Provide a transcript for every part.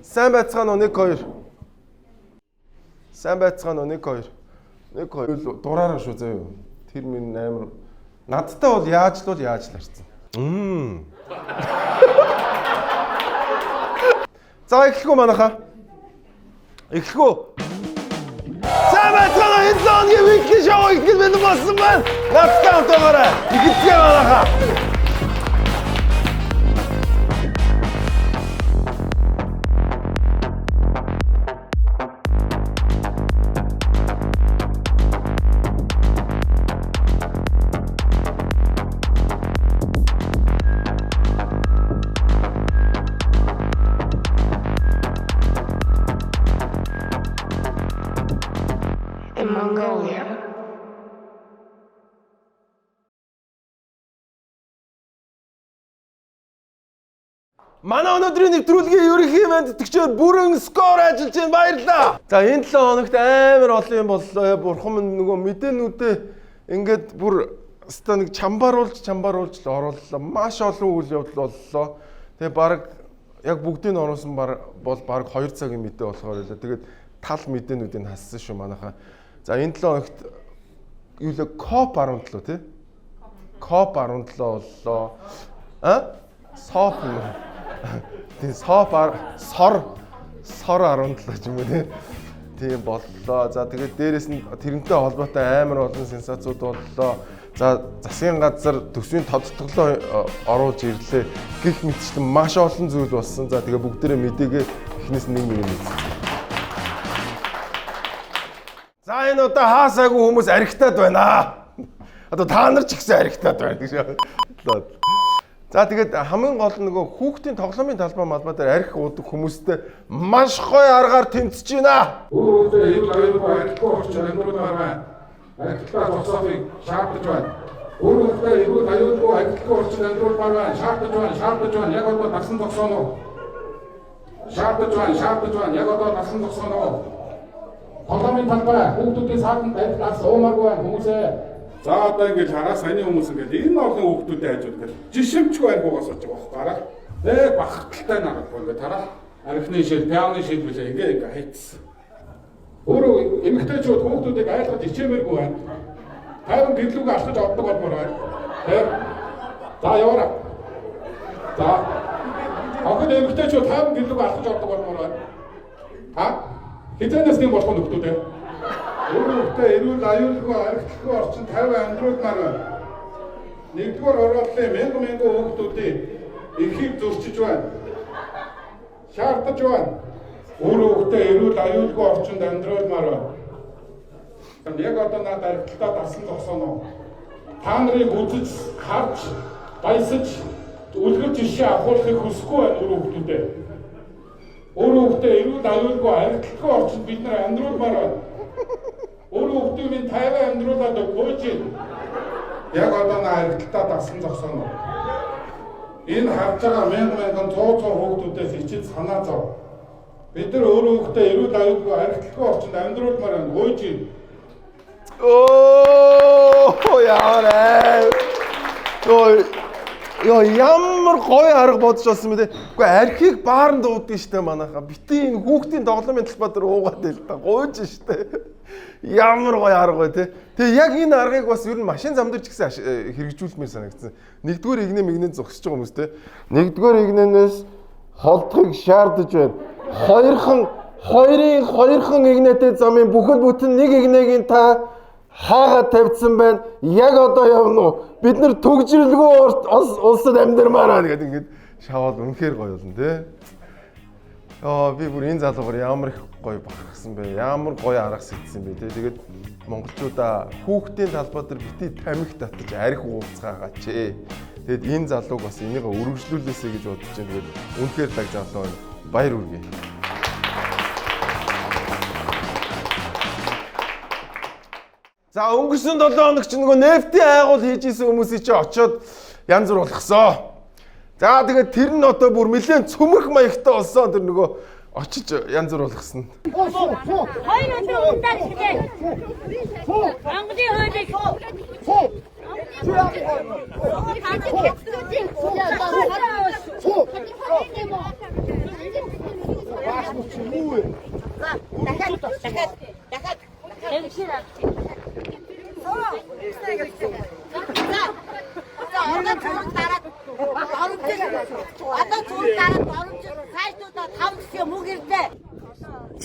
Сайн байцгаана уу 1 2. Сайн байцгаана уу 1 2. 1 2 дураараа шүү заяа. Тэр минь амар надтай бол яаж ларцсан. За эхлэхгүй манайхаа. Эхлэхгүй. Сайн байцгаана энэ зооны weekly show ихтгэл мэд болсон байна. Надтай хамтаагаарай. Ихтгэл манайхаа. Mongolia. Манай өнөөдрийн нэвтрүүлгийн ерөнхий мэндтгчээр бүрэн скор ажиллаж байна. Баярлалаа. За энэ 7 хоногт амар олон юм боллоо. Бурхан минь нөгөө мэдээнүүдээ ингээд бүр өстой нэг чамбааруулж орууллаа. Маш олон үйл явдал боллоо. Тэгээ баг яг бүгдийг нь оруулсан бол баг 2 цагийн мэдээ болохоор байлаа. Тэгээд тал мэдээнүүдийг хассан шүү манайхаа. За энэ 7 хоногт юу л коп 17 тий? Коп 17 боллоо. Соп юм. Тэгээ сор 17 ч юм уу тий. Тийм боллоо. За тэгээд дээрэс нь тэрнтэй холбоотой амар олон сенсацууд боллоо. За засгийн газар төсвийн тодтголоо оруулж ирлээ. Гэх мэтчлэн маш олон зүйл болсон. За тэгээ бүгдээрээ мэдээгээ эхнээс нэг мэдээ. За энэ удаа хаасаагүй хүмүүс архитаад байна. Одоо та нар ч ихсэн архитаад байна гэж. За тэгээд хамгийн гол нь нөгөө хүүхдийн тоглоомын талбай малбай дээр архи уудаг хүмүүстэй маш гоё аргаар тэмцэж байна. Өөрөөр хэлбэл архигүй орчин ангиудаар байна. Архитектур зогсоохыг шаардаж байна. Өөрөөр хэлбэл аюулгүй архитектур орчин ангиудаар байна. Шаардаж байна. Яг одоо насан зогсооно. Шаардаж байна. Яг одоо насан зогсооно. Тоглоомын талбай хүүхдүүдийн саатанд барьлаас уумааргүй байна хүмүүсээ. За одоо ингэж хараа саяны хүмүүс ингэж энэ олон хүүхдүүдэд хажууд гэж жишимчгүй аргуугаас очиж байгаа байна. Нэг бахархалтай нарахгүй ингэ тараа. Архины шил, пианы шил билээ ингэ хайцсан. Өөрөө эмэгтэйчүүд хүүхдүүдийг айлгаж ичээмээргүй байна. Тайван гэрлүүгээ алхаж ордог болмоор байна. За яваарай. За. Ахад эмэгтэйчүүд тайван гэрлүүгээ алхаж ордог болмоор байна. Хэзээс тийм болох нөхдүүд ээ. Өөрөөр эрүүл аюулгүй архитектур орчин 50 амьдруулмаар байна. Нэгдүгээр оролдлын мянган хүүхдүүдийн эрхийг зөрчиж байна. Шаардаж байна. Өөрөөр эрүүл аюулгүй орчинд амьдруулмаар байна. Яг одоо надад архитектураа дасан зогсооно. Та нарыг үзэж, харж, баясаж, үлгэр жишээ авахыг хүсэхгүй байна хүүхдүүдээ. Өөрөөр эрүүл аюулгүй архитектур орчинд бид нар амьдруулмаар байна. Өөрөөр минь 50 амьдруулаад өгөөч. Яг одоо архитектураа дасан зогсооно. Энэ харж байгаа мянган хүүхдүүдээс ичээд санаа зов. Бид нар өөрөөр эрүүл аюулгүй архитектур орчинд амьдруулмаар байна. Өгөөч. Яарэ. Яа ямар гоё арга бодож олсон бэ те. Үгүй архийг баарнд ууддаг штэ манайхаа. Бити энэ хүүхдийн тоглоомын талбай дээр уугаад байл та. Гойж штэ. Ямар гоё арга бай те. Тэгээ яг энэ аргыг бас ер нь машин зам дээр ч гэсэн хэрэгжүүлмээр санагдсан. Нэгдүгээр игнэ мигнэн зогсож байгаа хүмүүс те. Нэгдүгээр игнэнээс холдохыг шаардаж байна. Хоёрын игнэтэй замын бүхэл бүтэн нэг игнэгийн та хаагаад тавьдсан байна. Яг одоо явна уу? Бид нар төгжрөлгүй улсад амьдармаар байна гэдэг ингээд шаваад үнэхээр гоё болно те. Би бүр энэ залуугаар ямар их гоё бахархсан бэ. Ямар гоё арга сэтсэн бэ те. Тэгээд монголчуудаа хүүхдийн талбай дээр бити тамхи татаж арх уулзгаагач ээ. Тэгээд энэ залууг бас энийг өргөжлүүлээсэй гэж бодож байна. Тэгээд үнэхээр даг залуу байна. Баяр үргээ. За өнгөрсөн 7 хоног ч нөгөө нефтийн айгуул хийж исэн хүмүүсийг чи очиод янз бүр болгосон. За тэгээд тэр нь одоо бүр нэлээд цөмөрх маягтай болсон. Тэр нөгөө очиж янз бүр болгосон. Хоёр өдөр унтаад хэлээ. Монголын хуулийг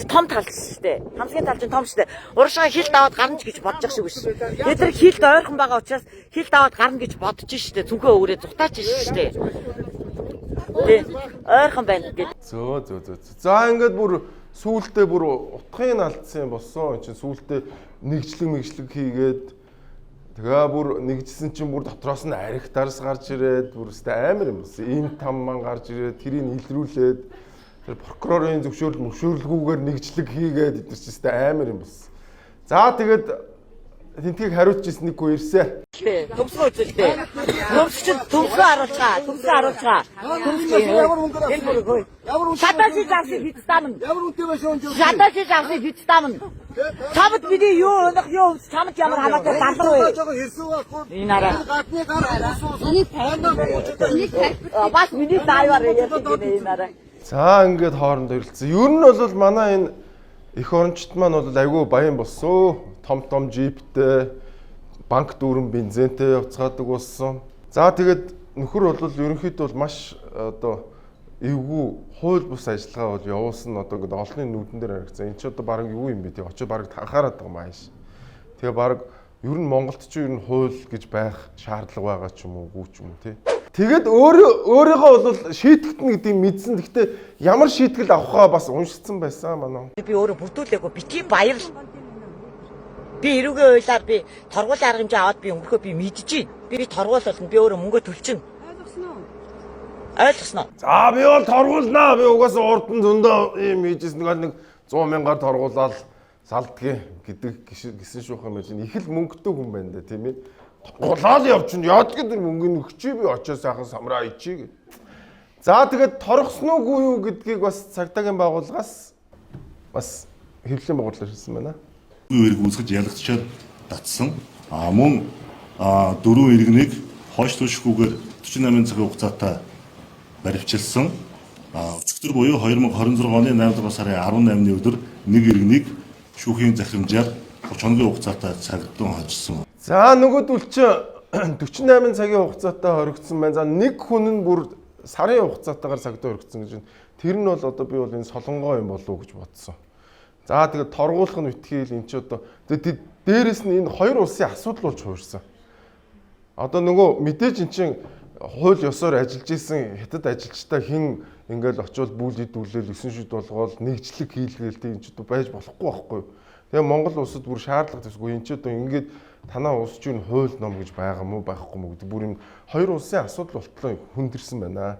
Том тал шүү дээ. Хамсгийн тал чинь том шүү дээ. Урагшаа хилд аваад гарна ч гэж бодож шиг биш. Бид нар хилд ойрхон байгаа учраас хилд аваад гарна гэж бодож штэ. Зүгөө өөрөө зүхтаач штэ. Тэ ойрхон байна гэж. Зөө. За ингээд бүр сүүлдээ бүр утгыг алдсан юм болсон. Энд чинь сүүлдээ нэгжлэг хийгээд тэгээ бүр нэгжсэн чинь бүр дотроос нь арх дарс гарч ирээд бүр өстэй амар юм болсон. Им тамман гарч ирээд тэрийг илрүүлээд тэр прокурорын зөвшөөрлгүйгээр нэгжлэг хийгээд эдгээр ч өстэй амар юм болсон. За тэгээд тентгийг хариуцчихсэн нэг хүү ирсэн. Төгсгөө үзэлтэй. Төгсгөө харуулцгаа. Шатаачи завсыг хитстамн. Шатаачи завсыг хитстамн. Чамд бидний юу өнөх юу чамд ямар хамаатай галар вэ? Энэ араа. Бас миний даавар яадаг энэ араа. За ингээд хоорондоо ирэлцсэн. Ер нь бол манай энэ эх орончт маань бол айгүй баян болсон. Том джиптэй, банк дүүрэн бензинтэй явцгаадаг болсон. За тэгээд нөхөр бол ерөнхийдөө бол маш одоо эвгүй хууль бус ажиллагаа бол явуулсан одоо ингээд олонний нүдэн дээр харагдсан. Энд ч одоо баг юу юм бэ тий? Очоо баг анхаарат байгаа мааш. Тэгээ баг ер нь Монголд ч ер нь хууль гэж байх шаардлага байгаа ч юм уу, гүү ч юм уу тий. Тэгээд өөрийгөө бол шийтгэтэн гэдэг юм мэдсэн. Гэхдээ ямар шийтгэл авахаа бас уншицсан байсан манай. Би өөрөө бүрдүүлээгүй битгий баярлал. Би эрүүгээ ойлаар би торгуулийн арга хэмжээ аваад би өнгөрөхөө би мэдэж байна. Би торгуул болно. Би өөрөө мөнгө төлчихнө. Ойлгосноо. За би бол торгуулнаа. Би угаасаа урд нь зөндөө юм хийжсэн нэг 100 мянгаар торгуулаад салдгийн гэдэг гисэн шүүх юм байна. Их л мөнгөтэй хүн байна да тийм ээ. Торгуулаад явчихна. Яадаг тэр мөнгөний өгчий би очоо сайхан самраа ичээ. За тэгээд торгосон уугүй юу гэдгийг бас цагдаагийн байгууллагаас бас хэвлэлийн байгууллаар хэлсэн байна. Үүрэг үүсгэж ялгчаад татсан. Мөн дөрвөн иргэнийг хойш түшгүүгээр 48 цагийн хугацаатай баривчилсан. Өчигдөр буюу 2026 оны 8 дугаар сарын 18-ны өдөр нэг иргэнийг шүүхийн захирамжаар 30 хоногийн хугацаатай цагдсан хожсон. За нөгөөдөл чи 48 цагийн хугацаатай хоригдсон байна. За нэг хүн нь бүр сарын хугацаатайгаар цагдаа хоригдсон гэж байна. Тэр нь бол одоо би бол энэ солонгоо юм болов уу гэж бодсон. За тэгээд торгуулах нь үтгээл эн чи одоо дээрээс нь энэ хоёр улсын асуудал болж хуурсан. Одоо нөгөө мэдээж эн чин хууль ёсоор ажиллаж исэн хятад ажилчтай хэн ингээл очивол бүл идүүлэл 9 шүд болгоол нэгжлэг хийлгээл тийм ч байж болохгүй байхгүй. Тэгээ Монгол улсад бүр шаардлага төсгүй эн чи одоо ингээд танаа улс чинь хууль ном гэж байгаа мó байхгүй мó гэдэг бүр юм хоёр улсын асуудал болтлоо хүндэрсэн байна.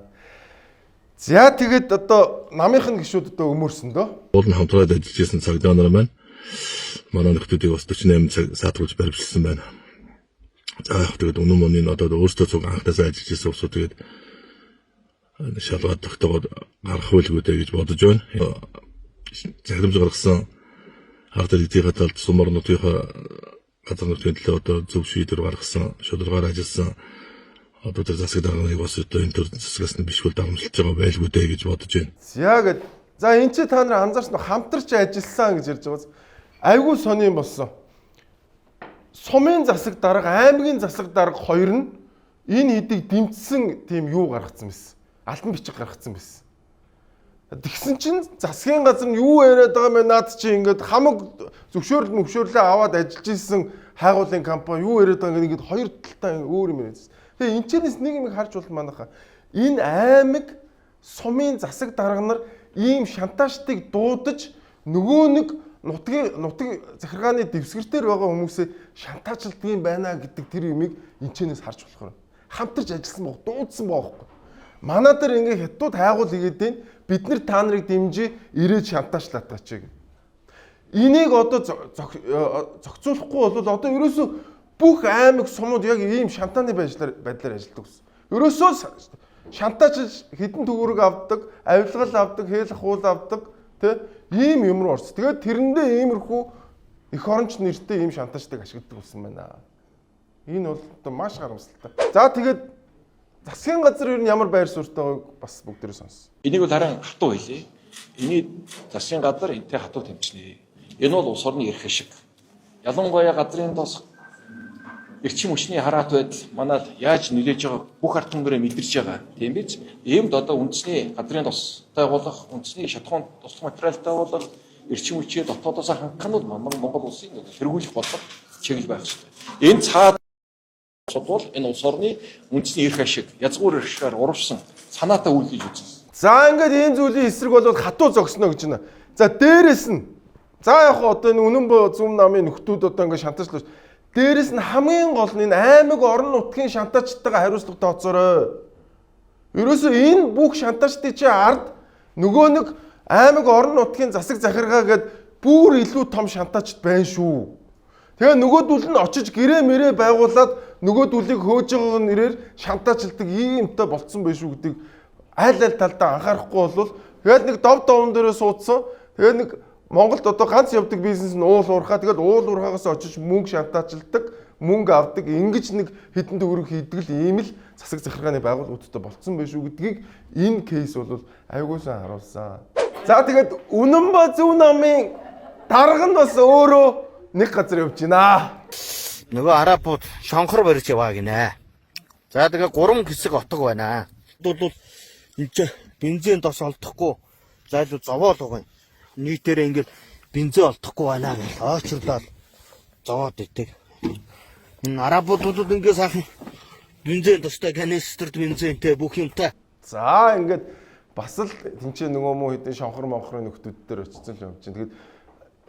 За тэгээд одоо намынхын гишүүд одоо өмөрсөн дөө. Уул нь хамтраад ажиллаж исэн цагдаа нар маань манай нөхдүүдийг бас 48 цаг саатруулж баривчилсан байна. За тэгээд өнөө мөний одоо өөрсдөө цуг анхнаасаа ажиллаж исэн усуу тэгээд шалгаад тогтоогоод гарах байлгүй гэж бодож байна. Захирамж гаргасан хартад эдийн талд сумар нутгийнхаа газар нутгийн төлөө одоо зөв шийдвэр гаргасан, шударгаар ажилласан одоо тэр засаг дарганыг бас одоо энэ төр засагаас нь бишгүй дарамжилж байгаа байлгүй дээ гэж бодож байна. Яг за эн чи та нар анзаарч хамтарч ажилласан гэж ярьж байгаа. Айгүй сони юм болсон. Сумын засаг дарга, аймгийн засаг дарга хоёр нь энэ хэдийг дэмжсэн тийм юу гаргацсан байсан. Алтан бичиг гаргацсан байсан. Тэгсэн чинь засгийн газар нь юу яриад байгаа мэ наад чи ингээд хамаг зөвшөөрлөө аваад ажиллаж исэн хайгуулын компани юу яриад байгаа ингээд хоёр талтай өөр юм яриад. Тэгээ энэ чэнэс нэг юм харж бол манайха энэ аймаг сумын засаг дарга нар ийм шантаажтыг дуудаж нөгөө нэг нутгийн захиргааны дэвсгэртээр байгаа хүмүүсээ шантаажлдаг юм байна гэдэг тэр юмыг энэ чэнэс харж болохоор хамтарч ажилласан баг дуудсан байхгүй. Манай дээр ингээ хятад хайгуул хийгээд байна. Бид нар та нарыг дэмжиж ирээд шантаачлаад таач. Энийг одоо зохицуулахгүй бол одоо ерөөсөө бүх аймаг сумууд яг ийм шантааны байдлаар ажилладаг гэсэн. Ерөөсөө шантааж хэдэн төгрөг авдаг, авилгал авдаг, хэл хуул авдаг, тэ ийм юм руу орсон. Тэгээд тэрэндээ иймэрхүү эх оронч нэртэй ийм шантаажтыг ашигладаг болсон байна. Энэ бол одоо маш харамсалтай. За тэгээд засгийн газар ер нь ямар байр суурьтай байгааг бас бүгдээрээ сонс. Энийг бол харин хатуу хэлье. Эний засгийн газар энтэй хатуу тэмцэнэ. Энэ бол улс орны эрх ашиг. Ялангуяа газрын тос эрчим хүчний хараат байдал манад яаж нөлөөж байгаа бүх ард түмнэрээ мэдэрч байгаа. Тийм биз? Иймд одоо үндэсний газрын тостой болох, үндэсний шатхуун туслах материалтай болох эрчим хүчээ дотоодоос хангахнууд Монгол улсын хэрэгжүүлэх бодлого чиглэл байх хэрэгтэй. Энэ цаад бол энэ улс орны үндэсний эрх ашиг, язгуур эрх ашигаар урвсан санаатай үйлдэж үзсэн. За ингээд ийм зүйлийн эсрэг бол хатуу зогсно гэж байна. За дээрэс нь за яг одоо энэ үнэн зөв намын нөхдүүд одоо ингээд шантажлаж дээрэс нь хамгийн гол нь энэ аймаг орон нутгийн шантажтайгаа хариуцлага тооцоорой. Ерөөсөө энэ бүх шантажтын чи ард нөгөө нэг аймаг орон нутгийн засаг захиргаа гээд бүр илүү том шантажт байна шүү. Тэгээ нөгөөдүүл нь очиж гэрээ мэрээ байгуулад нөгөөдүүлийг хөөж байгаа нэрээр шантажлдаг иймтэй болцсон байх шүү гэдэг аль талдаа анхаарахгүй бол тэгээд нэг дов довн дээрээ суудсан. Тэгээд нэг Монголд одоо ганц явдаг бизнес нь уул уурхаа. Тэгээд уул уурхаагаас очиж мөнгө шантаажладаг, мөнгө авдаг, ингэж нэг хэдэн төгрөг хийдэг л ийм л засаг захиргааны байгууллагуудтай болцсон байх шүү гэдгийг энэ кейс бол айгуусан харуулсан. За тэгээд үнэн ба зөв намын дарга нь бас өөрөө нэг газар явж байна. Нөгөө арабууд шонхор барьж яваа гинэ. За тэгээ 3 хэсэг отог байна. Бол энэ бензин тос олдохгүй зайлуу зовоол байгаа. Нийтээрээ ингээд бензин олдохгүй байна гэж очирлаад зовоод идэг. Энэ арабууд ингээд сайхан бензин тостой канистрт бензинтэй бүх юмтай. За ингээд бас л тэнцээ нөгөө муу хэдэн шонхор монхрын нөхдүүд дээр очсон л явж байна. Тэгээд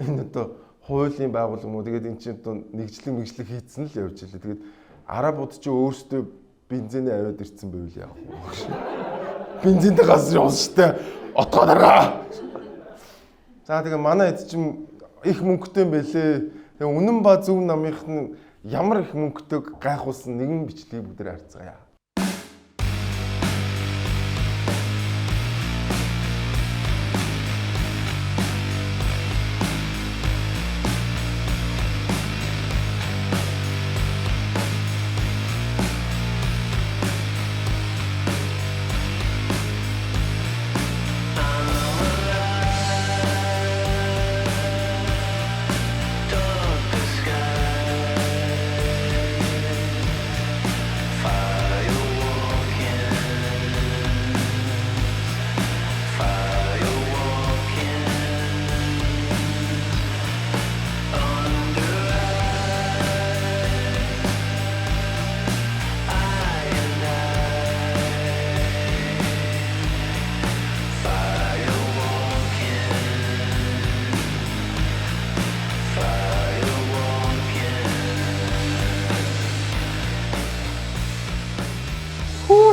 энэ одоо хуулийн байгууллага мөн тэгээд эн чинь одоо нэгжлэг хийцэн л явж илээ. Тэгээд арабууд ч өөрсдөө бензиний аваад ирсэн байвал яах вэ? Бензинтэй газар явсан штэ. Отгоо даргаа. За тэгээ манай эд чинь их мөнгөтэй юм бэлээ. Тэгээ үнэн ба зөв намынх нь ямар их мөнгөтэйг гайхуулсан нэгэн бичлэгийг бүгдээр харцгаая.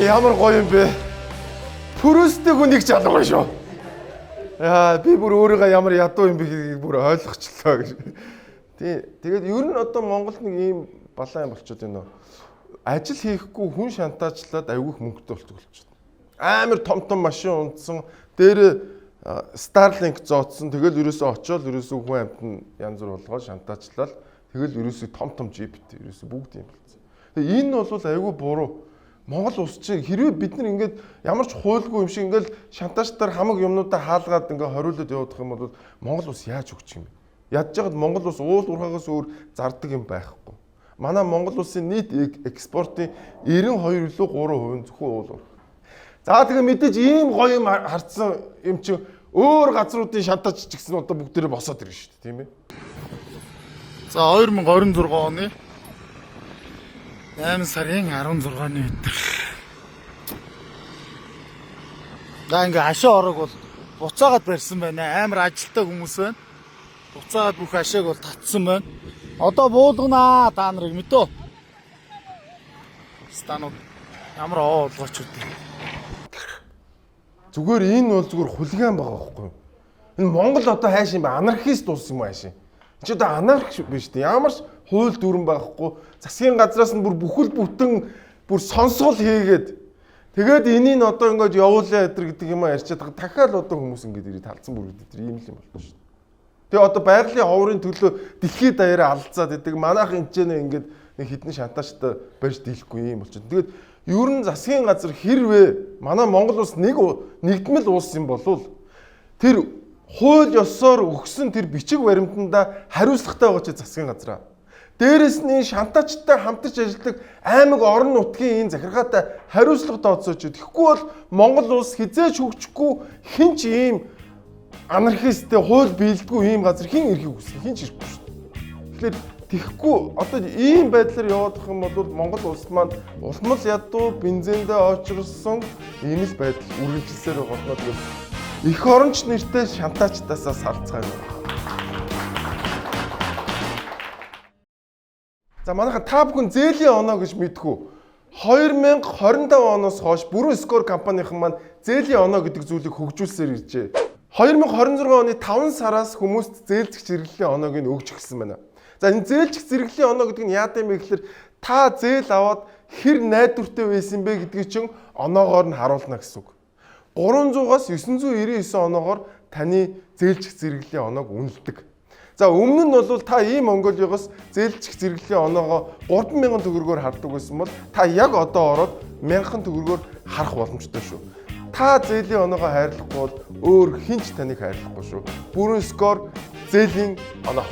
Ямар гоё юм бэ? Пүрүстэй хүнийг жалгав шүү. Яа, би бүр өөрийгөө ямар ядуу юм бэ гэдгийг бүр ойлгочлоо гэж. Тэгээд ер нь одоо Монголд нэг ийм балаан юм болчиход байна. Ажил хийхгүй хүн шантаажлаад айгүйх мөнгөтэй болчиход. Амар том машин унтсан, дээр Starlink зооцсон. Тэгэл ерөөсөө очиод ерөөсөө хүн амьтан янз бүр болгоод шантаажлал. Тэгэл ерөөсөө том жиптэй ерөөсөө бүгд юм болсон. Тэгээ энэ бол айгүй буруу. Монгол улс чинь хэрвээ бид нар ингээд ямар ч хуульгүй юм шиг ингээд шантажтаар хамаг юмнуудаа хаалгаад ингээд хориулаад явах юм бол Монгол улс яаж өгчих юм бэ? Ядж байгаад Монгол улс уул уурхаагаас өөр зардаг юм байхгүй. Манай Монгол улсын нийт экспортын 92% илүү 3% зөвхөн уул уурхай. За тэгээ мэдээж ийм гоё юм харцсан юм чи өөр газруудын шантаж ч гэсэн одоо бүгдээрээ босоод ирнэ шүү дээ, тийм ээ. За 2026 оны 8 сарын 16-ны өдөр. За ингээ хашаа орог бол буцаагаад барьсан байна. Амар ажилтай хүмүүс байна. Буцаагаад бүх хашааг бол татсан байна. Одоо буулгана та нарыг мэдөө. Станууд ямар оо болгооч үү. Зүгээр энэ бол зүгээр хулиган байгаа байхгүй юу? Энэ Монгол одоо хайш юм бэ? Анархист улс юм ааш. Чи одоо анархи биш үү? Ямар ч хууль дүрэн байхгүй. Засгийн газраас нь бүр бүхэл бүтэн бүр сонсгол хийгээд тэгээд энийг одоо ингээд явуулаа гэдэг юм ярьчаад дахиад одоо хүмүүс ингээд ирээд талцсан бүрдээд ийм л юм болчихно шүү дээ. Тэгээ одоо байгалийн ховрын төлөө дэлхийд даяараа алцаад идэг манайх энэчнээ ингээд нэг хідэн шантаажтай барьж дийлэхгүй юм болчихно. Тэгээд ер нь засгийн газар хэрвээ манай Монгол улс нэгдмэл улс юм болвол тэр хууль ёсоор өгсөн тэр бичиг баримтанда хариуцлагатай байгаа чи засгийн газраа. Дээрээс нь шантаачтай хамтарч ажилладаг аймаг орон нутгийн энэ захиргаатай хариуцлага тооцооч. Тэгэхгүй бол Монгол улс хизээж хөгжихгүй хин ч ийм анархисттэй хууль биелдэггүй ийм газар хин ирэхийг хүсэх хин ч ирэхгүй шүү дээ. Тэгэхээр тэгэхгүй одоо ийм байдлаар явах юм бол Монгол улс маань улмал ядуу бензиндээ очирсон ийм л байдал үргэлжилсээр болно. Тэгээд эх оронч нэртэй шантаачтаасаа салцгаа юм. За манайха та бүхэн зээлийн оноо гэж мэдхүү. 2025 оноос хойш Бүрэн Скор компанийн маань зээлийн оноо гэдэг зүйлийг хөгжүүлсээр иржээ. 2026 оны 5 сараас хүмүүст зээлзэх зэрэглэлийн оноог нь өгч эхэлсэн байна. За энэ зээлзэх зэрэглэлийн оноо гэдэг нь яа гэм бэ гэхээр та зээл аваад хэр найдвартай байсан бэ гэдгийг чинь оноогоор нь харуулна гэсэн үг. 300-аас 999 оноогоор таны зээлзэх зэрэглэлийн оноог үнэлдэг. За өмнө нь бол та ийм Монголиогоос зээлзэх зэрэглэлийн оноогоо 3000 төгрөгөөр хардаг байсан бол та яг одоо ороод 1000 төгрөгөөр харах боломжтой шүү. Та зээлийн оноогоо хайрлахгүй бол өөр хэн ч таныг хайрлахгүй шүү. Бүрэн Скор зээлийн оноо.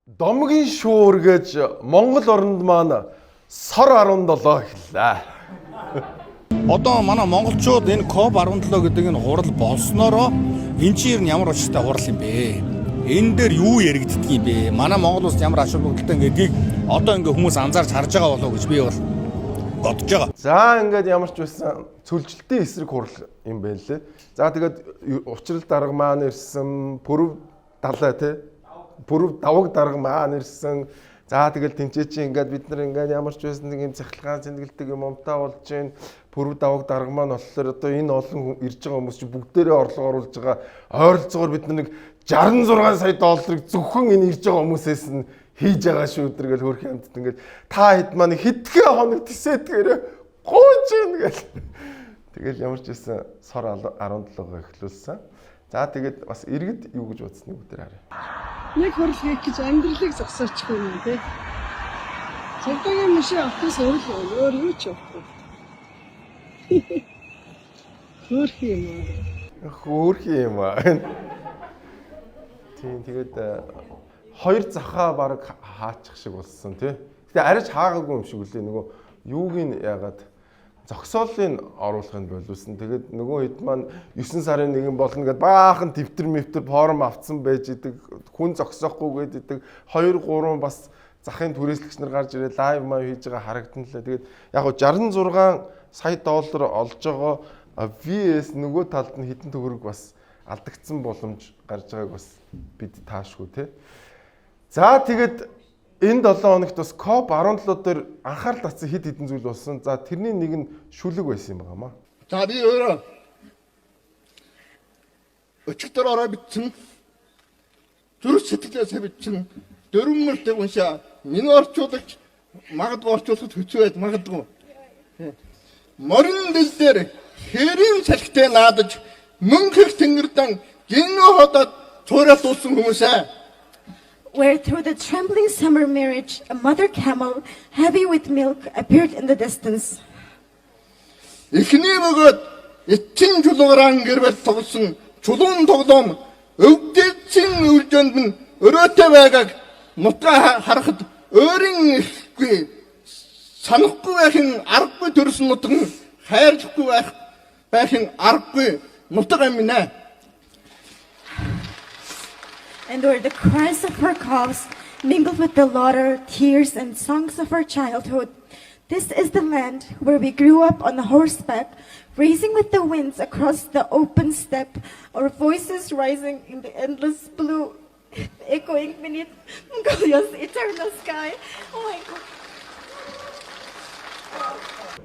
Домгийн шуур гэж Монгол оронд маань сор 17 хэллээ. Одоо манай монголчууд энэ COP17 гэдэг энэ хурал болсноороо энэ чинь ямар учиртай хурал юм бэ? Энэ дээр юу яригддаг юм бэ? Манай Монгол улс ямар ашиг бүгдэлтэй гэдгийг одоо ингээ хүмүүс анзаарч харж байгаа болов уу гэж би бол бодож байгаа. За ингээд ямар ч байсан цөлжилтийн эсрэг хурал юм байна лээ. За тэгээд учрал дарга маань ирсэн, пүрэв далай тий. Пүрэв даваг дарга маань ирсэн. За тэгэл тэнцээ чи ингээд бид нар ингээд ямар ч байсан нэг юм цахилгаан цэнгэлдэг юм умтаа болж гин пүрэв даваг дарга маань болохоор одоо энэ олон ирж байгаа хүмүүс чи бүгдээрээ орлого оруулж байгаа ойролцоогоор бид нар нэг 66 сая долларыг зөвхөн энэ ирж байгаа хүмүүсээс нь хийж байгаа шүү өдр гэж хөрх юмд ингээд та хэд маань хэдхэн хоног тисэтгээрээ гооч ийн гэл. Тэгэл ямар ч байсан сор 17-г эхлүүлсэн. За тэгээд бас иргэд юу гэж бодсныг өдөр харъя. Нэг хурал хийх гэж амьдралыг зогсоочих юм тий. Цагдаагийн машин автобус өөр юу ч явахгүй. Хөөх юм аа. Тийм тэгээд хоёр захаа баг хаачих шиг болсон тий. Гэтэ арайч хаагаагүй юм шиг үлээ нөгөө юуг нь яагаад зогсоолыг оруулахын боловсон. Тэгээд нөгөө хэд маань 9 сарын 1 болно гэдээ баахан дэвтэр форм авцсан байж идэг. Хүн зогсоохгүй гэдэг 2 3 бас захын түрээслэгч нар гарч ирээ лайв маа хийж байгаа харагдана лээ. Тэгээд яг го 66 сая доллар олж байгаа VS нөгөө талд нь хэдэн төгрөг бас алдагдсан боломж гарч байгааг бас бид таашгүй тий. За тэгээд энэ 7 хоногт бас COP17 дээр анхаарал татсан хэд хэдэн зүйл болсон. За тэрний нэг нь шүлэг байсан юм байнамаа. За би өөрөө өчигдөр ороо бичсэн. Зүрх сэтгэлээсээ бичсэн. Дөрвөн уншаа. Миний орчуулагч магадгүй орчуулахд хэцүү байд магадгүй. Морин дэл дээр хэрийн салхитай наадаж мөнхөх тэнгэрдэн гинөө хотод туурал дуусан хүмүүсээ. Where through the trembling summer mirage, a mother camel, heavy with milk, appeared in the distance. Эхний бөгөөд эцсийн чулуугаран гэрбэл тоглосон чулуун тоглоом өвдөцсөн үржөнд нь өрөөтэй байгааг нутгаа харахад өөрийн ихгүй санахгүй байхын аргагүй төрсөн нутаг хайрлахгүй байхын аргагүй нутаг юм нэ. And where the cries of her calves mingled with the laughter, tears, and songs of our childhood. This is the land where we grew up on horseback, racing with the winds across the open steppe, our voices rising in the endless blue, echoing beneath Mongolia's eternal sky. Oh my God.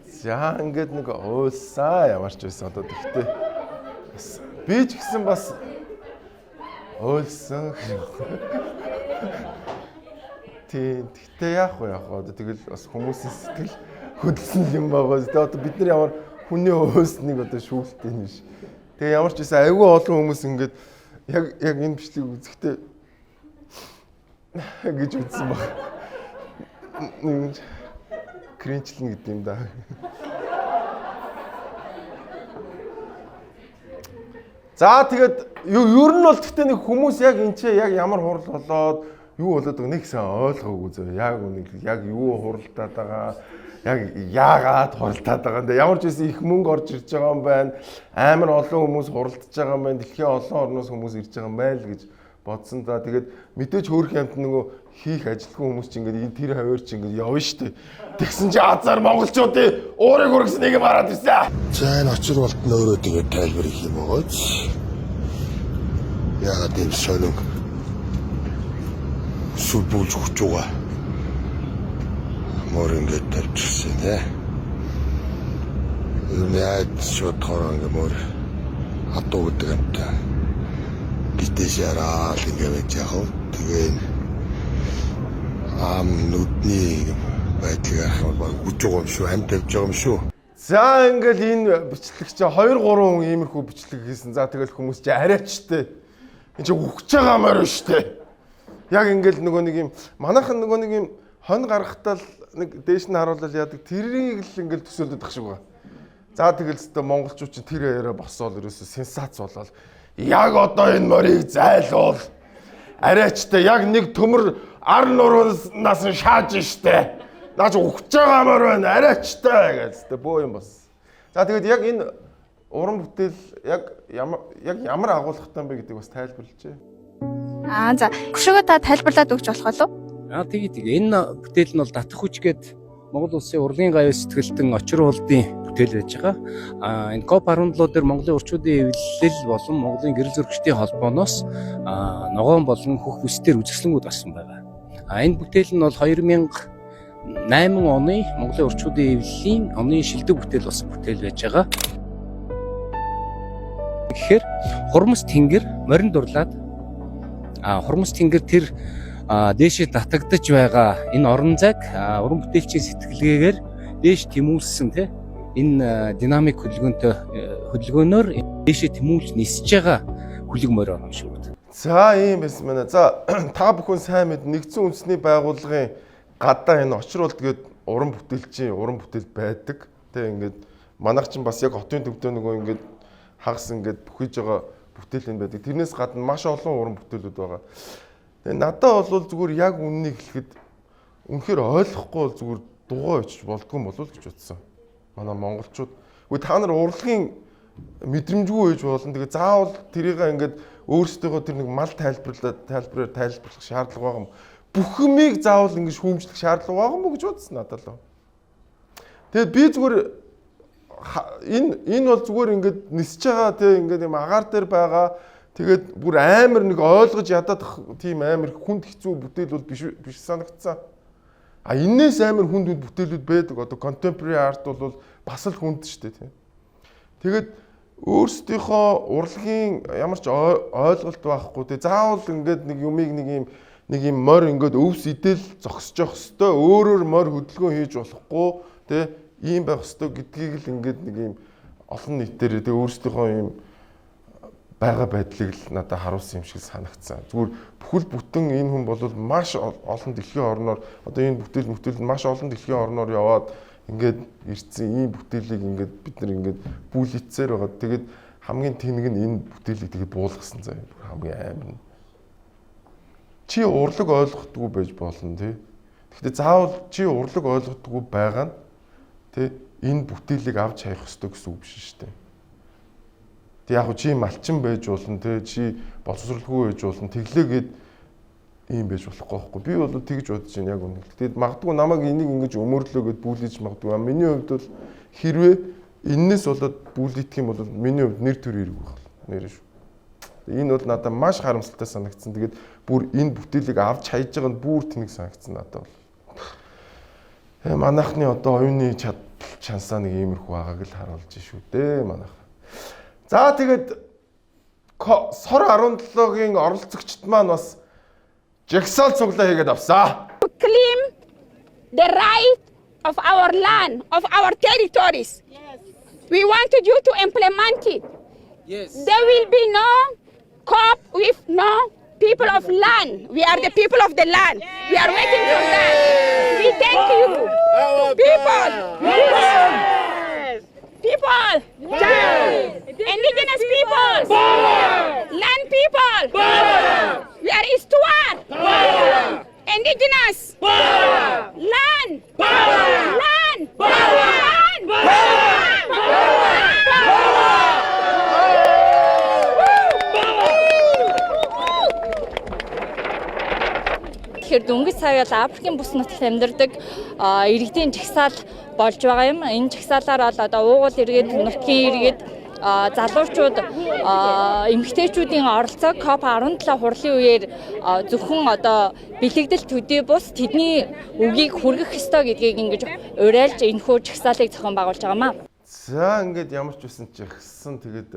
За ингээд нэг уусаа ямар ч байсан одоо тэгтээ би ч гэсэн бас ойлсон. Тийм тэгтээ яах вэ одоо тэгэл бас хүмүүсийн сэтгэл хөдлсөн юм байгаа. Тэгээ одоо бид нар ямар хүний өөсныг одоо шүүлтээ юм биш. Тэгээ ямар ч байсан айгүй олон хүмүүс ингээд яг энэ бичлэг үзэхдээ гэж үзсэн баг. кринчлэн гэдэг юм да. За тэгээд ер нь бол гэхдээ нэг хүмүүс яг энэ ч яг ямар хурал болоод юу болоод байгаа нэг сайн ойлгоогүй зөө. Яг үнийг яг юу хуралдаад байгаа, яг яагаад хуралдаад байгаа юм бэ? Ямар ч байсан их мөнгө орж ирж байгаа юм байна. Амар олон хүмүүс хуралдаж байгаа юм байна. Дэлхийн олон орноос хүмүүс ирж байгаа юм байл гэж бодсон да. Тэгээд мэдээж хөөх юмт нөгөө хийх ажилгүй хүмүүс ч ингээд тэр хавьяар ч ингээд явна штэ. Тэгсэн чи азар монголчуудын уурыг хүргэсэн нэг юм хараад ирсэн. За энэ очир болт нөөрөө тэгээд тайлбар их юм байгаа. Яагаад юм соног сүлбүүлж өгч байгаа. Мөр ингээд тавьчихсан нэ. Яад шууд хорон мөр хатуу гэдэг юм та. Гитээс яраа л ингээд байж яах вэ? Тэгээд нүдний байдлыг харахад баг үж байгаа юм шүү, амт тавьж байгаа юм шүү. За ингээл энэ бичлэг чи 2 3 хүн иймэрхүү бичлэг хийсэн. За тэгэл хүмүүс чи арайчтэй. Энд чи үхэж байгаа морь штэ. Яг ингээл нөгөө нэг юм манайхан нөгөө нэг юм хон гаргахтаа л нэг дээш нь харуулал яадаг тэрийг л ингээл төсөөлөд байх шиг байна. За тэгэл өстө монголчууд чи тэр яриа босоол ерөөсө сенсац болол. Яг одоо энэ морийг зайлуул. Арайчтай яг нэг төмөр ар нуруунаас нь шааж штэ. Наач ухаж байгаа мөр байна арайчтай гэжтэй бөө юм бас. За тэгээд яг энэ уран бүтээл яг ямар агуулгатай бэ гэдэг бас тайлбарлажээ. За гүшөөгөө та тайлбарлаад өгч болох болов? Тэгээд энэ бүтээл нь бол Татах хүч гээд Монгол Улсын урлагийн гавь сэтгэлтэн очир улдын бүтээл байж байгаа. Энэ COP17 дээр Монголын орчуудын эвлэл болон Монголын гэрэл зөрчлийн холбооноос ногоон болон хөх бүсдээр үзэсгэлэнгүүд болсон байгаа. Энэ бүтээл нь бол 2008 оны Монголын орчуудын эвлэлийн оны шилдэг бүтээл болсон бүтээл байж байгаа. Тэгэхээр хурмас тэнгэр морин дурлаад хурмас тэнгэр тэр дээшээ татагдж байгаа энэ орон зайг уран бүтээлчийн сэтгэлгээгээр дээш тэмүүлсэн тий энэ динамик хөдөлгөөнөөр дээшээ тэмүүлж нисэж байгаа хүлэг морь орно шүү дээ. За ийм байсан байна. За та бүхэн сайн мэд нэгдсэн үндэсний байгууллагын гадаа энэ очир улд гээд уран бүтээлчийн уран бүтээл байдаг. Тэ ингээд манайх чинь бас яг хотын төвдөө нөгөө ингээд хагас ингээд бүхийж байгаа бүтээл юм байдаг. Тэрнээс гадна маш олон уран бүтээлүүд байгаа. Тэгээ надад бол зүгээр яг үннийг хэлэхэд үнэхээр ойлгохгүй бол зүгээр дугаа очиж болдгүй юм болов гэж бодсон. Манай монголчууд үгүй та нар урлагийн мэдрэмжгүй байж болно. Тэгээ заавал тэрийг ингээд өөрсдөө тэр нэг мал тайлбарлах шаардлага байгаа юм. Бүх юмыг заавал ингэж хүмжлэх шаардлага байгаа юм уу гэж бодсон надад л. Тэгээд би зүгээр энэ бол зүгээр ингээд нисэж байгаа тийм ингээд юм агаар дээр байгаа. Тэгээд бүр амар нэг ойлгож ядаад тийм амар хүнд хэцүү бүтээл бол биш санагдсан. Энээс амар хүнд бүтээлүүд байдаг. Одоо contemporary art бол бас л хүнд шүү дээ тийм. Тэгээд өөрсдийнхөө урлагийн ямар ч ойлголт байхгүй. Тэгээд заавал ингээд нэг юмыг нэг юм морь ингээд өвс идэл зогсож явах хэвээр өөрөөр морь хөдөлгөөн хийж болохгүй тийм ийм байх хэвээр гэдгийг л ингээд нэг юм олон нийтээр тэгээд өөрсдийнхөө юм байгаа байдлыг л надад харуулсан юм шиг санагдсан. Зүгээр бүхэл бүтэн энэ хүн бол маш олон дэлхийн орноор одоо энэ бүтээл маш олон дэлхийн орноор яваад ингээд ирсэн ийм бүтээлийг ингээд бид нар ингээд бүлэцээр байгаа. Тэгээд хамгийн тэнэг нь энэ бүтээлийг тэгээд буулгасан заа. Хамгийн амар нь. Чи урлаг ойлгохдгүй байж болно тий. Гэхдээ заавал чи урлаг ойлгохдгүй байгаа нь тий энэ бүтээлийг авч хаях ёстой гэсэн үг биш шүү дээ. Тэг яг чи малчин байж болно те чи боловсралгүй байж болно тэглээгээд ийм байж болохгүй байхгүй би бол тэгж бодож байна яг үнэ. Тэгээд магадгүй намайг энийг ингэж өмөрлөөгөөд бүлээж магадгүй. Миний хувьд бол хэрвээ энэс болоод бүлээх юм бол миний хувьд нэр төр хэрэг байх нэр шүү. Энэ бол надад маш харамсалтай санагдсан. Тэгээд бүр энэ бүтээлийг авч хайж байгаа нь бүр тэнэг санагдсан надад бол. Манайхны одоо оюуны чансаа нэг иймэрхүү байгааг л харуулж шүү дээ манайх. За тэгээд сор 17-гийн оролцогчд маань бас жагсаал цуглаа хийгээд авсан. Claim the right of our land, of our territories. Yes. We wanted you to implement it. Yes. There will be no COP with no people of land. We are the people of the land. Yes. We are waiting for that. We thank you. People! Indigenous people! Land people! We are Istuar! Indigenous! Land! Land! Тэгэхээр дөнгөж сая бол Африкийн бүс нутагт амьдардаг иргэдийн жагсаал болж байгаа юм. Энэ жагсаалаар бол одоо уугуул иргэд, нутгийн иргэд, залуучууд, эмэгтэйчүүдийн оролцоог COP17 хурлын үеэр зөвхөн одоо бэлэгдэл төдий бус тэдний үгийг хүргэх ёстой гэдгийг ингэж уриалж энэхүү жагсаалыг зохион байгуулж байгаамаа. За ингээд ямар ч үсэн жагсан тэгээд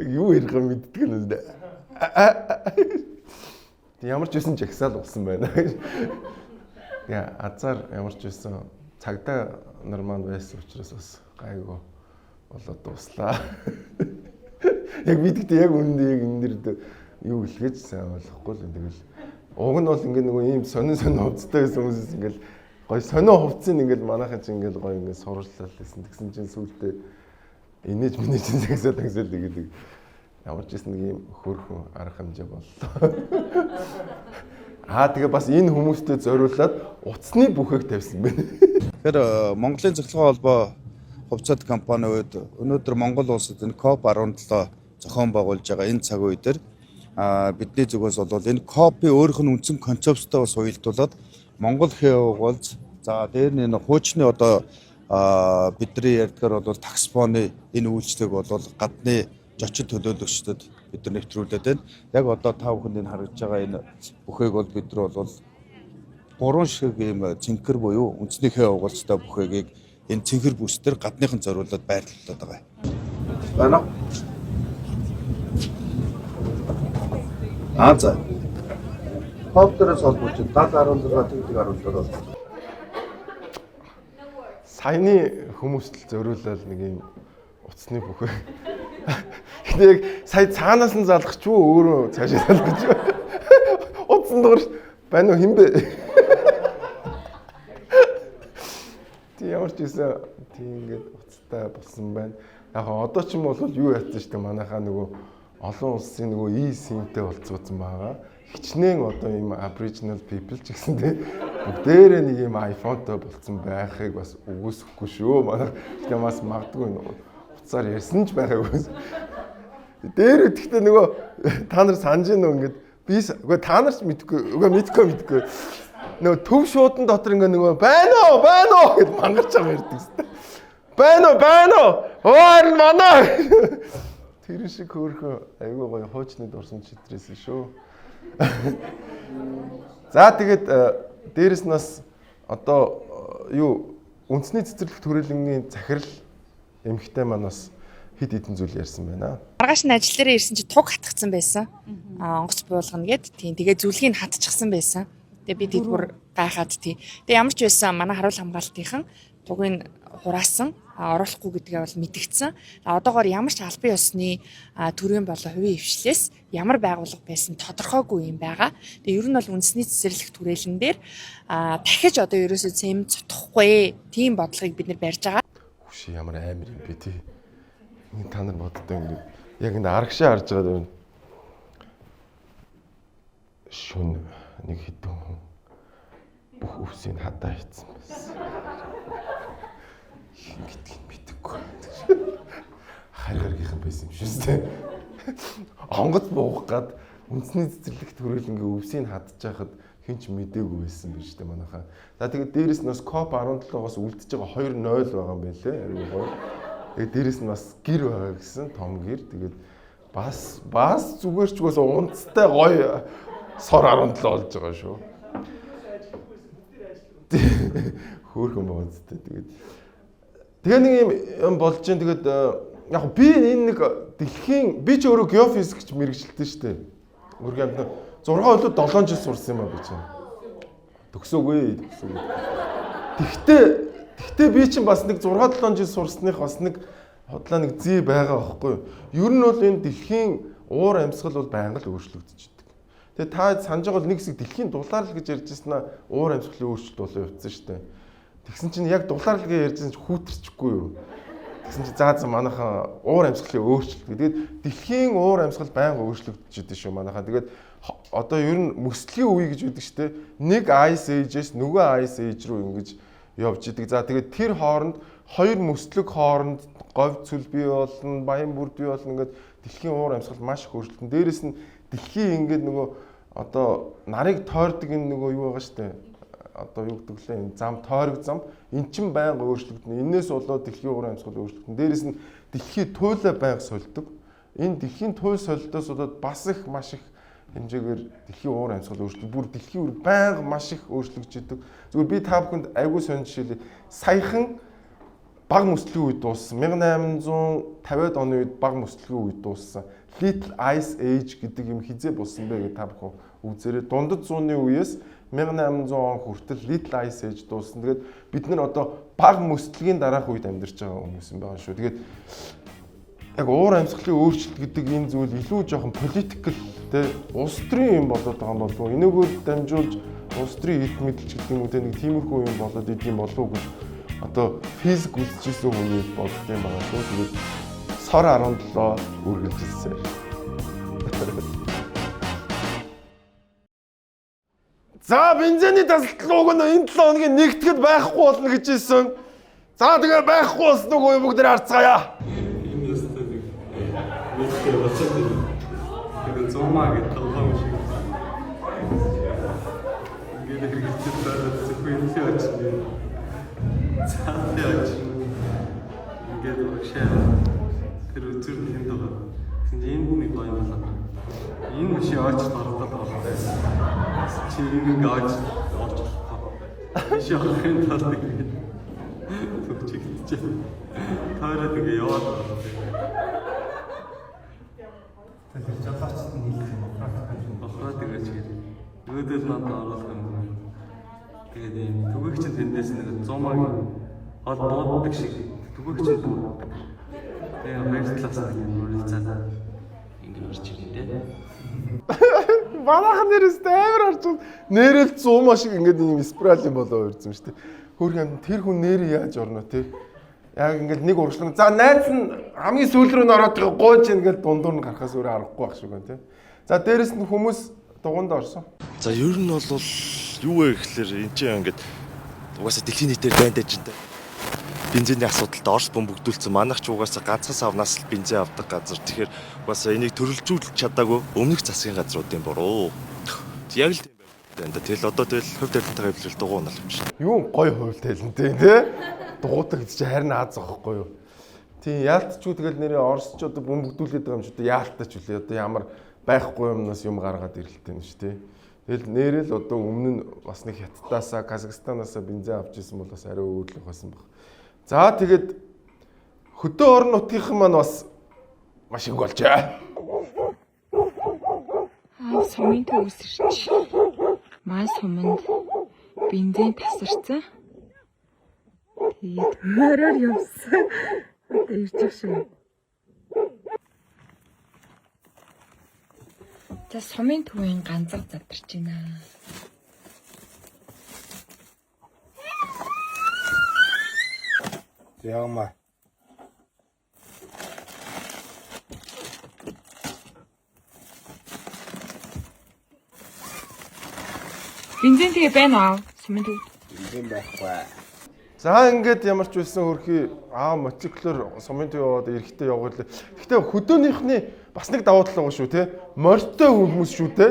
юу ярих юм мэддэг юм даа. Ямар ч үсэн жагсаал болсон байна. Яа, азар ямар ч үсэн цагдаа нар маань байсан учраас бас гайгүй болоод дуслаа. Яг мэддэгтэй яг үнэндээ яг энэ дэр юу хэлгээж сайн болохгүй л тэгэл. Уг нь бол ингээд нөгөө ийм сонин хувцтай байсан хүмүүс ингээд гой сонио хувцсыг ингээд манайхан чинь ингээд гой ингээд сурлалсан тэгсэн чинь сүүлдээ инээж чинь загсаад тэгээд ямар ч гэсэн нэг ийм хөрхөн арга хэмжээ боллоо. Тэгээ бас энэ хүмүүстэй зориулаад утасны бүхээг тавьсан байна. Тэгэхээр Монголын цахилгаан холбоо хувьцаат компани үед өнөөдөр Монгол улсад энэ COP17 зохион байгуулж байгаа энэ цаг үе дээр бидний зүгээс бол энэ COP-ийн өөрийнх нь үндсэн концепттой бас уялдуулаад Монгол хэв угуулж за дээр нь энэ хуучны одоо бидний ярьдгаар бол таксфоны энэ үйлчлэг бол гадны зочин төлөөлөгчдөд бид нар нэвтрүүлээд байна. Яг одоо та бүхэнд энэ харагдж байгаа энэ бүхээг бол бид нар бол гурван шиг ийм цэнхэр буюу үндэсний хэв угуулцтай бүхэгийг энэ цэнхэр бүсдэр гадныхан зориулаад байрлуулад байгаа. Байна уу? За. Ховдроос холбооч 70-16 тэгдэг 14. Саяны хүмүүст л зориулаад нэг юм утасны бүхээ. Гэтэ яг сая цаанаас нь залгах ч өөрөө цаашаа залгах ч. Утсан дуур байна уу хин бэ? Ямар ч гэсэн тийм ингээд уцтай болсон байна. Яг одоо ч юм бол юу яатсан шүү дээ манайхаа нөгөө олон улсын нөгөө симтэй болцсон байгаа. Хичнээн одоо ийм Aboriginal people ч гэсэн тийм бүгдээрээ нэг ийм iPhone-той болцсон байхыг бас үгүйсэхгүй шүү. Манай гэхдээ бас магадгүй уцаар ярьсан ч байхаагүй. Дээр гэхдээ нөгөө та нар санаж нөгөө ингээд би үгүй та нар ч мэдгүй мэдгүй. Нөгөө төв шуудан дотор ингээ нөгөө байна уу гэд мангарч байгаа ярьдаг хэвээр. Байна уу? Өөр манай. Тэр шиг хөөрхөн айгүй гоё хуучны дурсан читрээс шүү. За тэгээд дээрэс нь бас одоо юу үндэсний цэцэрлэг төрөлнгийн захирал эмхтэй маань бас хэд хэдэн зүйл ярьсан байна. Маргааш нь ажил дээр ирсэн чи туг хатгцсан байсан. Онгоц буулгана гэд тийм тэгээ зүлгийг хатчихсан байсан. Тэгээ би тэгвэр гайхаад тий. Тэгээ ямар ч байсан манай харуул хамгаалтынхан тугийг хураасан оруулахгүй гэдгээ бол мэдгдсэн. Одоогоор ямар ч албан ёсны төрийн болон хувийн хвшлээс ямар байгууллага байсан тодорхойгүй юм байгаа. Тэгээ ер нь бол үндэсний цэцэрлэг түрээлэн дээр дахиж одоо ерөөсөө цэм цутахгүй тийм бодлогыг бид нэр барьж байгаа. Хүш ямар амар юм бэ тий. Та нар боддоо ингэ яг энэ арагшаа харж байгаа юм. Шүн нэг хэдэн бүх өвсийг хадаа хийцэн байсан. Хин гэдгийг мэдэхгүй. Харааргийнхан байсан юм шүү дээ. Онгоц буух гад үндэсний цэцэрлэг төрөлнгийн өвсийг хадж байхад хэн ч мэдээгүй байсан биш үү манайхаа. За тэгээд дээрэс нь бас COP17-оос үлдэж байгаа 2-0 байгаа юм байлээ. Тэгээд дээрэс нь бас гэр байгаа гэсэн том гэр. Тэгээд бас зүгээр ч бас унцтай гоё сор 17 болж байгаа шүү. Хөөрхөн боодтой. Тэгээ нэг юм болж чинь тэгээд яг би энэ нэг дэлхийн би ч өөрөө геофизикч мэрэгчлээ шүү дээ. Өөрөөр хэлбэл 6 хөлөө 7 жил сурсан юм аа би чинь. Төгсөөгүй. Тэгтээ би чинь бас нэг 6-7 жил сурсных бас нэг хотлоо нэг зүй байгаа байхгүй юу. Ер нь бол энэ дэлхийн уур амьсгал бол байнга л өөрчлөгдөж идэг. Тэгээ та санаж байгаа бол нэг хэсэг дэлхийн дулаалал гэж ярьж ирсэн уур амьсгалын өөрчлөлт болоо явцсан шүү дээ. Тэгсэн чинь яг дулаалалгээ ярьжсэн чинь хүүтэрчихгүй юу? Тэгсэн чинь заа манайхан уур амьсгалын өөрчлөлт. Тэгээд дэлхийн уур амьсгал байнга өөрчлөгдөж идэв шүү манайхан. Тэгээд одоо ер нь мөслийн үе гэж үүдэг шүү дээ. Нэг ice age-с нөгөө ice age руу ингэж явж идэг. За тэгээд тэр хооронд хоёр мөслөг хооронд говь цүл бий болно, баян бүрд бий болно. Ингээд дэлхийн уур амьсгал маш их өөрчлөлтөн. Дээрээс нь дэлхийн ингээд нөгөө одоо нарыг тойрдог энэ нөгөө юу байгаа шүү дээ. Одоо юу гэдэг лээ энэ зам тойрог зам эн чин байнга өөрчлөгдөн. Энээс болоод дэлхийн уур амьсгал өөрчлөгдөн. Дээрээс нь дэлхийн туйлаа байнга сольдог. Энэ дэлхийн туйл солилдоос болоод бас их маш их хэмжээгээр дэлхийн уур амьсгал өөрчлөлт. Бүр дэлхийн уур байнга маш их өөрчлөгдөж идэг. Зүгээр би та бүхэнд айгүй сонь жишээлээ. Саяхан баг мөслийн үед дууссан. 1850-ад оны үед баг мөслийн үед дууссан. Little Ice Age гэдэг юм хизээ болсон бэ гэж та бүхэн үзээрэй. Дундад зууны үеэс 1800 он хүртэл Little Ice Age дууссан. Тэгээд бид нар одоо баг мөслөгийн дараах үед амьдарч байгаа хүмүүс юм байгаа шүү. Тэгээд яг уур амьсгалын өөрчлөлт гэдэг энэ зүйл илүү жоохон политикл те улс төрийн юм болоод байгаа юм болов уу? Энэгээр дамжуулж улс төрийн эд мэдэлч гэдэг юм уу те нэг тиймэрхүү юм болоод идэм болов уу гэж одоо физик үзчихсэн хүмүүс боддог юм байгаа шүү. Тэгээд сар 17 үргэлжилсэн. За бензиний тасалдлууг нь энэ 7 хоногийн нэгтгэд байхгүй болно гэж хэлсэн. За тэгээ байхгүй болсноо бүгд нэр харцгаая. Энэ өстой нэгтгэж болчихсон. Тэгээд зумаа гэдэг толгой юм шиг. Ингээд хэрэгцээ бараад зөвхөн очсон. Цаатаа очсон. Ингээд өгшөө. Тэр үзүр тэнд байгаа. Тэгвэл энэ хүний гоё юм байна. Энэ машин очж дордол болох байсан. Чи ингэ очж орж шахахын тасдаг. Төгчигдэж. Таараад ингэ яваад байна. Тэр жафаачд нийлэх юм уу? Ахраад тэгэж. Өөдөл надад оруулах юм. Тэгээд ийм түгээгч тэндээс нэг 100 маг боддог шиг түгээгч бүр. Тэгээ хоёр талаас нь үргэлжлээд ингэ орж ирээ. Манайхан нэрээс амар орж нэрэл 100 маш их ингээд ийм спираль юм болоо ирсэн шүү дээ. Хөрхөн тэр хүн нэрээ яаж орно те? Яг ингээд нэг урагшлан. За найз нь хамгийн сүүл рүү н ороод байгаа гооч ингээд дундуур нь гарахаас өөрөө аргагүй байх шиг байна те. За дээрэс нь хүмүүс дугуйнд орсон. За ер нь бол юу вэ гэхэлэр энэ чинь ингээд угаасаа дэлхийн нийтээр дайндаж байна. Бензиний асуудалтай Орос бөмбөгдүүлсэн манайх ч угаасаа ганцхан савнаас л бензин авдаг газар. Тэгэхээр угаасаа энийг төрөлжүүлж чадаагүй өмнөх засгийн газруудын буруу. Яг л тийм байна. Тэгэл одоо хувь тавилантайгаа хэвлэл дугуйнал юм шиг. Юу гой хувь тавилантай тий? Дугуйдаг гэж чи харин Аз байхгүй юу? Тийм яалтчгүй тэгэл нэрээ Оросч одоо бөмбөгдүүлээд байгаа юм шүү дээ. Яалтаач үлээ одоо ямар байхгүй юмнаас юм гаргаад ирэлтэй юм шүү дээ. Тэгэл нэрэл одоо өмнө нь бас нэг Хятадаасаа, Казахстанаасаа бензин авч ирсэн бол бас арай өөрлөх байсан баг. За тэгээд хөдөө орон нутгийнхан маань бас маш их болжээ. Сумын төвсөрч. Май суманд бензин тасарсан. Тэгээд мороор явсан. Одоо ирж байгаа шүү. За сумын төвийн ганцаг задарч байна. Яамаа. Бензин тэгээ байна аа. Сумын төв. Бензин байхгүй. За ингээд ямар ч байсан хөрхий мотоциклоор сумын төв яваад эрэхтэй явуулаа. Гэхдээ хөдөөнийхний бас нэг давуу тал байгаа шүү те. Морьтой хүмүүс шүү те.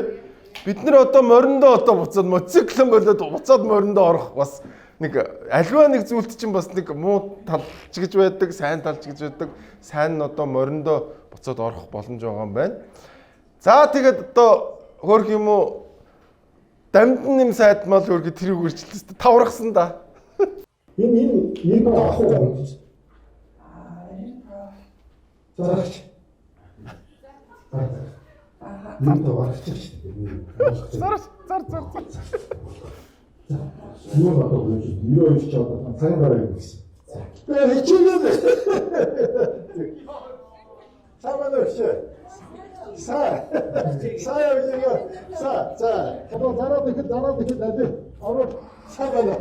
Бид нар одоо мориндоо одоо буцаад мотоциклэн болоод буцаад мориндоо орох бас нэг альва нэг зүйлт чинь бас нэг муу талч гэж байдаг, сайн талч гэж байдаг. Сайн нь одоо мориндоо буцаад орох боломж байгаа юм байна. За тэгээд одоо хөөх юм уу дамдын юм сайдмал хөргө тэрийг үржилсэн таврахсан да. Энэ авах юм. Заач. Нэг таврахчих. Зар. Юу бодож байна? Юу хийж чадсан? Цаг дараа юм гэсэн. Хичээгээд. Цаамаа өгч. Сая явлаа. За. Одоо зараад ихэд аль. Ороо саа байна.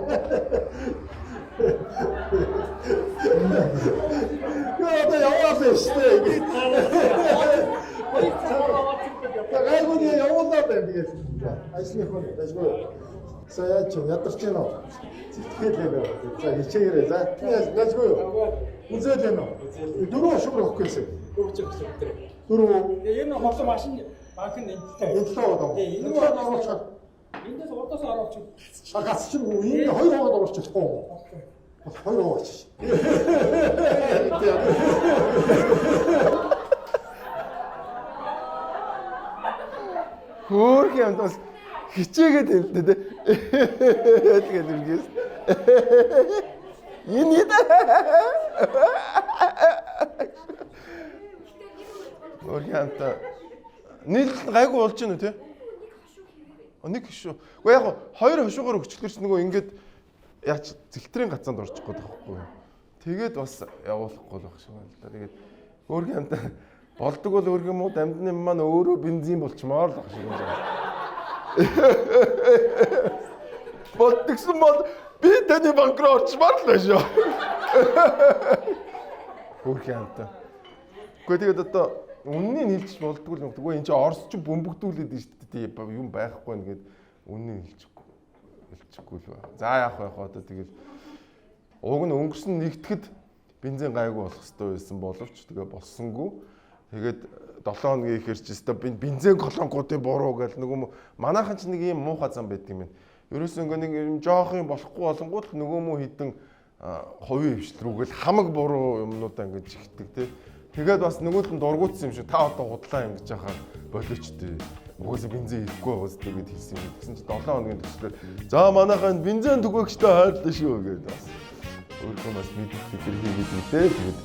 Одоо яваалаа штэ. Гайгүй явуулаад байна тэгээд. Ажлынхаа сая ч ядарч байна уу? Сэтгэлээ. За хичээгээрэй. За. Гайгүй юу? Үзээд байна уу? Дөрөв шугар өгөхгүйсэн. Дөрөв. Энэ хол машин банк нэмэлттэй. Нэмэлттэй болоо. Энэ оруулах. Эндээс удаас оруулах. Гасч юм уу? Энэ хоёр хаваад оруулах болохгүй. Хоёр хаваач. Хөөх юм бас хичээгээд юмтай те. Тэгээд үргээс. Энэ Орхианта нийлэлт гайгүй болж байна уу те? Нэг шүү. Уу яг хоёр хошуугаар өчтгөрч нөгөө ингээд яаж зэлтрийн гацаанд орчих гээд байхгүй юу? Тэгээд бас явуулахгүй байх шиг байна л да. Тэгээд Орхианта болдог бол өргөмүүд амьдны маань өөрөө бензин болчмоор л байх шиг байна. Болдгсон бол би таны банк руу орчмаар л байна шүү. Орхианта. Тэгээд одоо үнний нийлж болдгүй л нүгдгүй энэ чинь Орос ч бөмбөгдүүлээд байна шүү дээ. Юм байхгүй нэгэд үнний хэлчихгүй л байна. За яах вэ одоо тэгэл уг нь өнгөрсөн нэгтгэд бензин гайгүй болох хэрэгтэй байсан боловч тэгээ болсонгүй. Тэгээд 7 хоногийн ихэр ч өстө бензин колонкуудын буруу гэл нөгөө манайхан ч нэг юм муухай зам байдаг юм байна. Ерөөсөө нэг юм жоох юм болохгүй болонгууд нөгөө мө хідэн хувийн хвшил рүүгээл хамаг буруу юмнуудаа ингэж ихдэг тий. Тэгээд бас нөгөөд нь дургуутсан юм шиг та одоо худлаа ингэж яхаа болооч тий. Угсаа бензин ирэхгүй уус тэгээд хэлсэн юм. Тэгсэн чи 7 хоногийн төслөөр за манайхан бензин түгээгчтэй хайрлаа шүү гэдэг бас. Өөрөөр бас мэдээ хийгээд үдээ. Тэгээд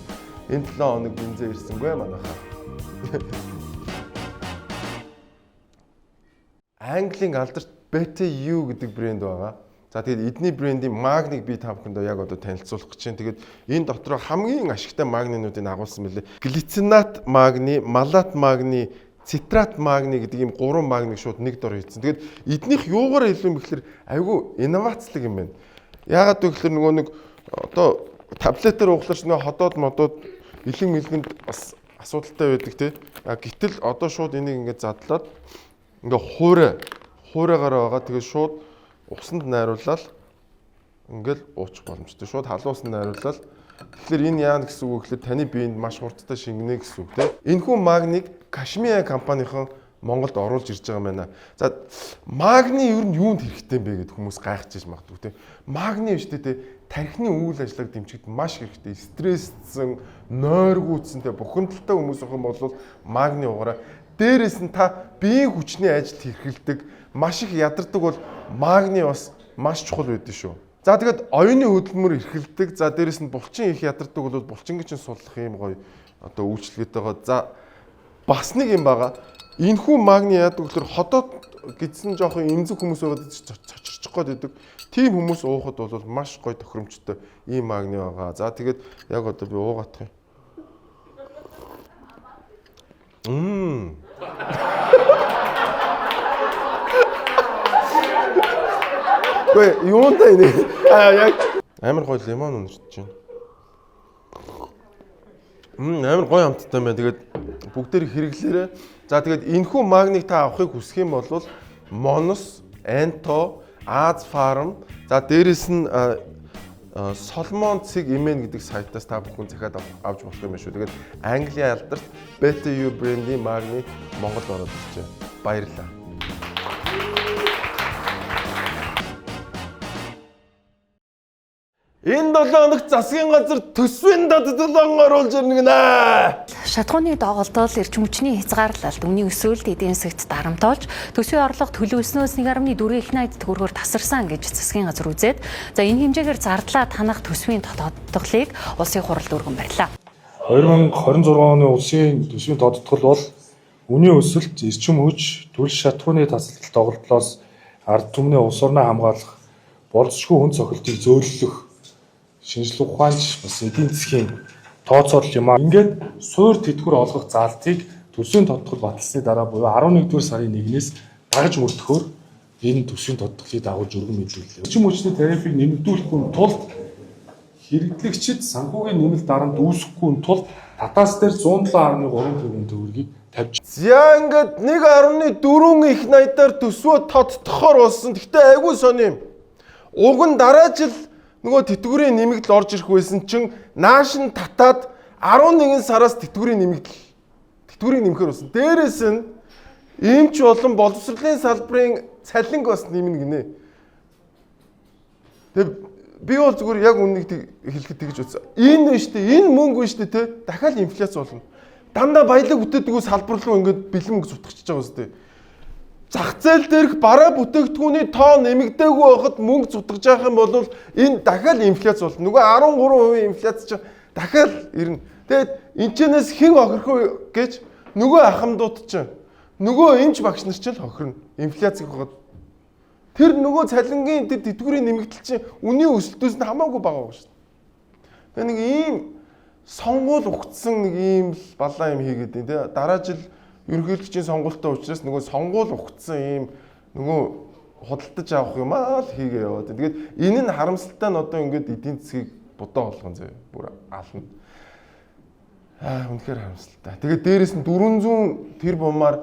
энэ 7 хоног бензин ирсэнгүй манайхаа. Английн алдарт BTU гэдэг брэнд байгаа. За тэгээд эдний брендийн магниг би та бүхэнд яг одоо танилцуулах гэж байна. Тэгээд энэ дотроо хамгийн ашигтай магнинуудыг агуулсан мэлээ. Глицинат магний, малат магний, цитрат магний гэдэг ийм 3 магниг шууд нэг дор хийсэн. Тэгээд эднийх юугаар илүү юм гэхээр айгүй инновацлог юм байна. Яагаад вэ гэхээр нөгөө нэг одоо таблетээр ууглаж нөгөө ходоод модууд илэн мэлгэнд бас асуудалтай байдаг тий. Гэтэл одоо шууд энийг ингээд задлаад ингээ хуурайгаар байгаа. Тэгээд шууд усанд найруулаад ингээл уучих боломжтой. Шууд халуусанд найруулаад тэгэхээр энэ яа гэсэн үг гэхээр таны биед маш хурдтай шингэнэ гэсэн үг тийм. Энэхүү магниг Кашмия компанийн Монголд оруулж ирж байгаа юм байна. За магний ер нь юунд хэрэгтэй юм бэ гэд хүмүүс гайхаж магадгүй тийм. Магний биш тийм тархины үйл ажиллагааг дэмжихэд маш хэрэгтэй. Стрессцэн, нойргуудсантай бухимдалтай хүмүүс ах юм бол магний угаараа дээрээс нь та биеийн хүчний ажилд хэрхэлдэг маш их ядардаг бол магний бас маш чухал байдаг шүү. За тэгээд оюуны хөдөлмөр эрхэлдэг. За дээрэс нь булчин их ядардаг бол булчингийн чинь суллах юм гоё одоо үйлчлэгээтэй байгаа. За бас нэг юм байгаа. Энэхүү магний яадаг гэхээр ходоод гидсэн жоохон эмзэг хүмүүс байгаад цочирчих гээд байдаг. Тийм хүмүүс уухад бол маш гоё тохиромжтой ийм магний байгаа. За тэгээд яг одоо би уугаах юм. Гүй юунда энэ яг амар гоё лимон унарч байна. Амар гоё амттай байна. Тэгээд бүгдээр хэрэглээрэй. За тэгээд энэхүү магниг та авахыг хүсэх юм бол Monos, Ento, Az Farm, за дээрэс нь Solomon Cig Emen гэдэг сайтаас та бүхэн захиад авч болох юм шүү. Тэгээд Английн алдарт BTU брендийн магний Монголд ороод иржээ. Баярлалаа. Энэ 7 хоногт засгийн газар төсвийн дадлагын оруулж ирнэ гинэ. Шатхууны доголдол эрчим хүчний хязгаарлалт өмнө өсөөлт эдийн засагт дарамтуулж төсвийн орлого төлөвлөснөөс 1.4 их найд төгрөгөөр тасарсан гэж засгийн газар үзээд за энэ хэмжээгээр зардлаа танах төсвийн тодотголыг улсын хуралд өргөн барьлаа. 2026 оны улсын төсвийн тодотгол бол үнийн өсөлт, эрчим хүч, төлөв шатхууны тасалдал доголдлоос ард түмний улс орноо хамгаалах, болцшгүй хүн цохилтыг зөөлөх шинжлэх ухаанч бас эдийн засгийн тооцоолол юм аа. Ингээд суур тэтгэвэр олгох залтыг төсвийн тодтгол баталсны дараа буюу 11-р сарын 1-ээс дагаж мөрдөхөөр энэ төсвийн тодтголыг дагуулж өргөн мэдүүллээ. Эрчим хүчний тарифыг нэмэгдүүлэхгүй тулд хэрэглэгчид санхүүгийн нэмэлт дарамт үүсэхгүй тулд татаас дээр 107.3 тэрбум төгрөгийг тавьж. За ингээд 1.4 их найдаар төсвөө тодтохоор болсон. Гэхдээ айгүй сони юм. Уг нь дараа жил нөгөө тэтгэврийн нэмэгдэл орж ирэх байсан чинь нааш нь татаад 11 сараас тэтгэврийн нэмэхээр болсон. Дээрээс нь иймч болон боловсролын салбарын цалинг бас нэмнэ гинэ. Тэг би бол зүгээр яг үннийг хэлэхэд тэгж утсан. Энэ нь шүү дээ. Энэ мөнгө нь шүү дээ, тэ. Дахиад инфляц болно. Дандаа баялаг бүтээдгүү салбар руу ингээд бэлэн мөнгө зүтгэж байгаа үстэй. Зах зээл дээрх бараа бүтээгдэхүүний тоо нэмэгдээгүй байхад мөнгө зүтгэж явах юм бол энэ дахиад инфляц болно. Нөгөө 13% инфляц чинь дахиад ирнэ. Тэгээд энэчнээс хэн хохирох гэж нөгөө ахмадууд чинь нөгөө эмч багш нар ч л хохирно. Инфляцийг хогод. Тэр нөгөө цалингийн тэр тэтгэврийн нэмэгдэл чинь үнийн өсөлтөөс нь хамаагүй бага байгаа шүү дээ. Тэгээ нэг ийм сонгуул ухцсан нэг ийм л балаа юм хийгээд байна тий. Дараа жил ерөнхийлөгчийн сонголттой учраас нөгөө сонгуул ухцсан ийм нөгөө худалдаж авах юм аа л хийгээ яваад. Тэгээд энэ нь харамсалтай нь одоо ингээд эдийн засгийг будаа болгон зөө бүр ална. Үнэхээр харамсалтай. Тэгээд дээрэс нь 400 тэр бумаар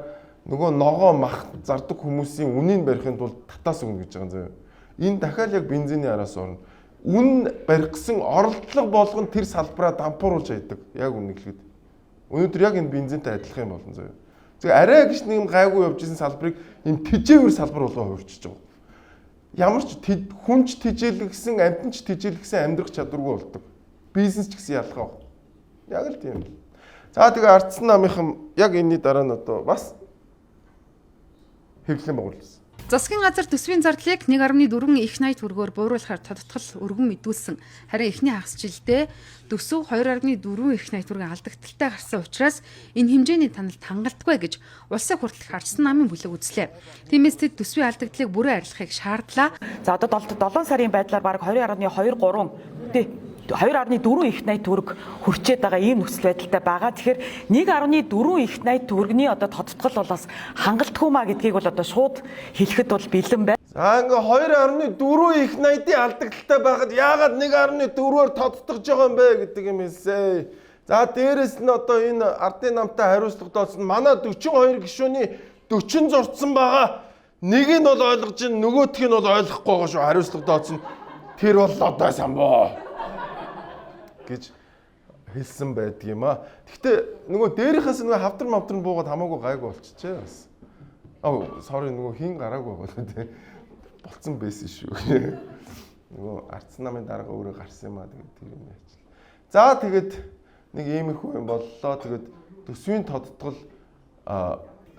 нөгөө ногоо мах зардаг хүмүүсийн үнийг барихын тулд татаас өгнө гэж байгаа юм зөө. Энэ дахиад яг бензиний араас орно. Үн барих гэсэн оролдлого болгон тэр салбараа дампууруулж яадаг. Яг үнэ хэлгээд. Өнөөдөр яг энэ бензинтэй адилхан юм болно зөө. Зөв арай гэж нэг юм гайгүй явж исэн салбарыг энэ тижээвэр салбар болгоо хувирчиж байгаа. Ямар ч хүнч тижээлгсэн, амьтанч тижээлгсэн амьдрах чадваргүй болдог. Бизнес ч гэсэн ялгаа баг. Яг л тийм. За тэгээ ардсан намынхан яг энэний дараа нь одоо бас хэвлэлийн байгуулсан. Засгийн газар төсвийн зардлыг 1.4 их найт төгрөгөөр бууруулахаар тодтгол өргөн мэдүүлсэн. Харин эхний хагас жилдээ төсөв 2.4 их найт төгрөгийн алдагдaltaй гарсан учраас энэ хэмжээний таналт хангалтгүй гэж улсын хүртэлх харьцсан намын бүлэг үзлээ. Тиймээс тэд төсвийн алдагдлыг бүрэн арилгахыг шаардлаа. За одоо 7 сарын байдлаар баг 2.4 их найт төгрөг хүрчээд байгаа ийм нөхцөл байдалтай байгаа. Тэгэхээр 1.4 их найт төгрөгний одоо тодтгол бол бас хангалтгүй маа гэдгийг бол одоо шууд хэлэхэд бол бэлэн байна. За ингээ 2.4 их найдын алдагдaltaй байхад яагаад 1.4-оор тодтогж байгаа юм бэ гэдэг юм хэлсэ. За дээрэс нь одоо энэ ардын намтай хариуцлагатойсон манай 42 гишүүний 40 зурцсан байгаа. Нэг нь бол ойлгож ин нөгөөх нь бол ойлгохгүй байгаа шүү. Хариуцлагатойсон тэр бол одоо самбоо гэж хэлсэн байдаг юм аа. Гэхдээ нөгөө дээрийнхээс нөгөө хавтар мавтар нь буугаад хамаагүй гайгүй болчихжээ бас. Sorry нөгөө хин гараагүй болоо тий. Болцсон байсан шүү. Нөгөө ардсан намын дарга өөрөө гарсан юм аа тэгээд тэр юм яач. За тэгээд нэг иймэрхүү юм боллоо. Тэгээд төсвийн тодтгол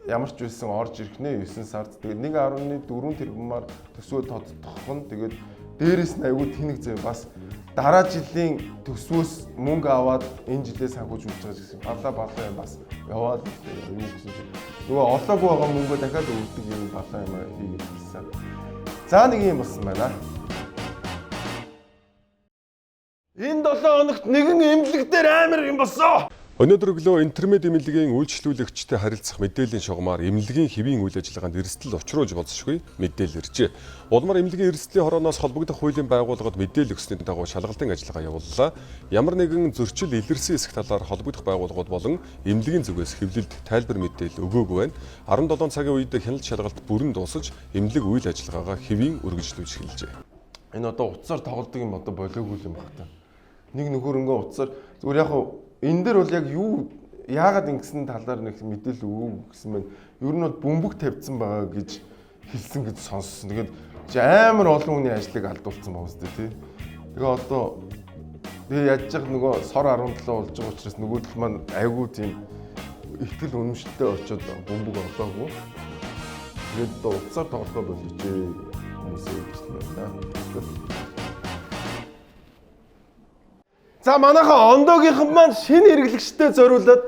ямар ч байсан орж ирэх нэ 9 сард. Тэгээд 1.4 тэрбумаар төсвөө тодтгох нь тэгээд дээрээс нь аягүй тэнэг зав бас дараа жилийн төсвөөс мөнгө аваад энэ жилээс санхүүж үлдэж байгаа гэсэн. Балаа юм бас яваад юм гэсэн чинь. Нөгөө олоогүй байгаа мөнгөө дахиад өгдөг юм балаа юм хийгээд хэлсэн. За нэг юм болсон байна. Энэ 7 хоногт нэгэн эмнэлэг дээр амар юм болсон. Өнөөдөр өглөө интернет эмнэлгийн үйлчлүүлэгчтэй харилцах мэдээллийн шугамар эмнэлгийн хэвийн үйл ажиллагаанд эрсдэл учруулж болзошгүй мэдээлэл иржээ. Улмаар эмнэлгийн эрсдлийн хорооноос холбогдох хуулийн байгууллагад мэдээлэл өгсөний дагуу шалгалтын ажиллагаа явууллаа. Ямар нэгэн зөрчил илэрсэн эсэх талаар холбогдох байгууллагууд болон эмнэлгийн зүгээс хэвлэлд тайлбар мэдээлэл өгөөгүй байна. 17 цагийн үед хяналт шалгалт бүрэн дуусаж эмнэлэг үйл ажиллагаагаа хэвийн үргэлжлүүлж эхэлжээ. Энэ одоо утсаар тоглодог юм одоо болоогүй юм байна та. Нэг нөхөр утсаар зүгээр яг энэ дээр бол яг юу яагаад ингэсэн талаар нэг мэдээлэл өгөө гэсэн мэн ер нь бол бөмбөг тавьсан байгаа гэж хэлсэн гэж сонссон. Тэгээд амар олон хүний ажлыг алдуулсан байгаа үстэй тий. Тэгээ одоо яаж яг нөгөө сор 17 болж байгаа учраас нөгөөдөл маань айгүй тийм ихтгэл үнэмшилтэй очиод бөмбөг орлоогүй. Тэгээд одоо утсаар тоглохоо болчихжээ. За манайха ондогийнхан маань шинэ хэрэглэгчтэй зориулаад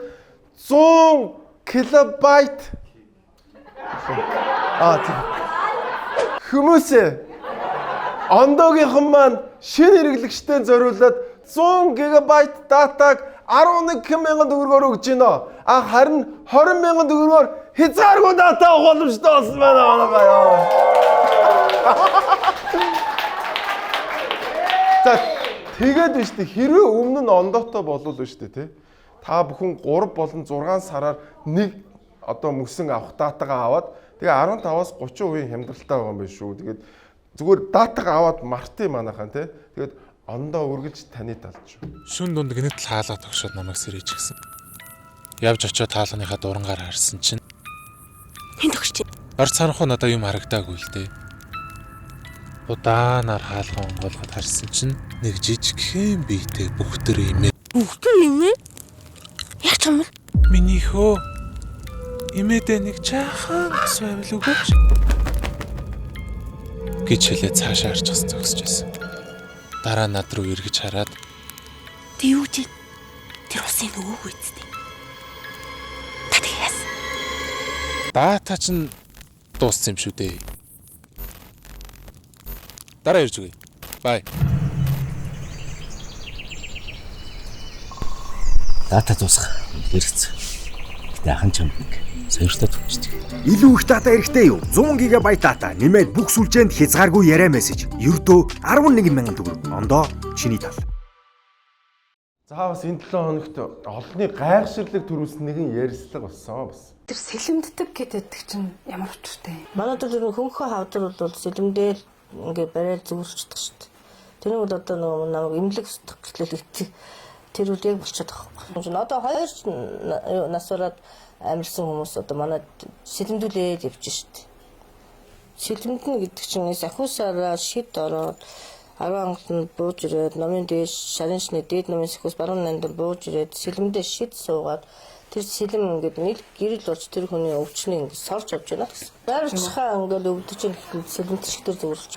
100 килобайт хүмүүсээ ондогийнхан маань шинэ хэрэглэгчтэй зориулаад 100 гигабайт датаг 11,000 төгрөгөөр өгч гинэ. Харин 20,000 төгрөгөөр хязгааргүй дата угууламжтай болсон байна манайхаа. За тэгээд биш үү хэрвээ өмнө нь ондоотой болвол биш үү те. Та бүхэн 3 болон 6 сараар нэг одоо мөсөн авах датагаа аваад тэгээ 15-аас 30% хямдралтай байгаа юм байна шүү. Тэгээд зүгээр датагаа аваад мартын манайхаа те. Тэгээд ондоо үргэлж таны талж шүү. Шүн дунд гинэт хаалга тогшоод намайг сэрэж гисэн. Явж очиод хаалганыхаа дурангаар харсан чинь хэн тогч? Ор царанхуу надаа юм харагдаагүй л дээ. Удаанаар хаалга онгоолгоод харсан чинь нэг жижигхэн биетэй бүхтэр имээ. Бүхтэр имээ? Яг ч юм. Миний хөө имээдээ нэг жаахан ус байвал өгөөч. Гэж хэлээ цаашаа харчихсан зогсож байсан. Дараа над руу эргэж хараад "Тэг юу чи? Тэр усын нөгөөг үсттэй. Татгиас." Дата чинь дууссан юм шүү дээ. Дараа ирж үгүй. Бай. Дата дуусах хэрэгцээ. Гэтэ ахын чамд нэг сойртой төгчдөг. Илүү их дата эрэхтэй юу? 100 ГБ дата нэмээд бүх сүлжээнд хязгааргүй яриа мессеж. Ердөө 11,000 төгрөг. Ондоо чиний тал. За бас энэ 7 хоногт олонний гайхширлэг төрүүлсэн нэгэн ярьслага болсон бас. Тэр сэлэмддэг гэдэг чинь ямар учиртай? Манай тэр хөнгөө хавдар бол сэлэмдэл ингээ барай зүгэрчдэг шүү дээ. Тэр нь одоо нөгөө намайг имлэг устгах гэхлээр итг тэр үл яг болчиход байгаа. Одоо 2 насураад амирсан хүмүүс одоо манай сэлэмдүүлээд явж шүү дээ. Сэлэмдэн гэдэг чинь сахиусаараа шид ороод 10 ангид бууж ирээд номын дээш шарын шний дээд номын сахиус баруун нандд бууж ирээд сэлэмдээ шид суугаад тэр сэлэм ингээд нэг гэрэл болж тэр хүний өвчнийг ингээд сорж авч байна гэсэн. Байрчхаа ингээд өвдөж ин сэлэмтчдэр зүгэрч.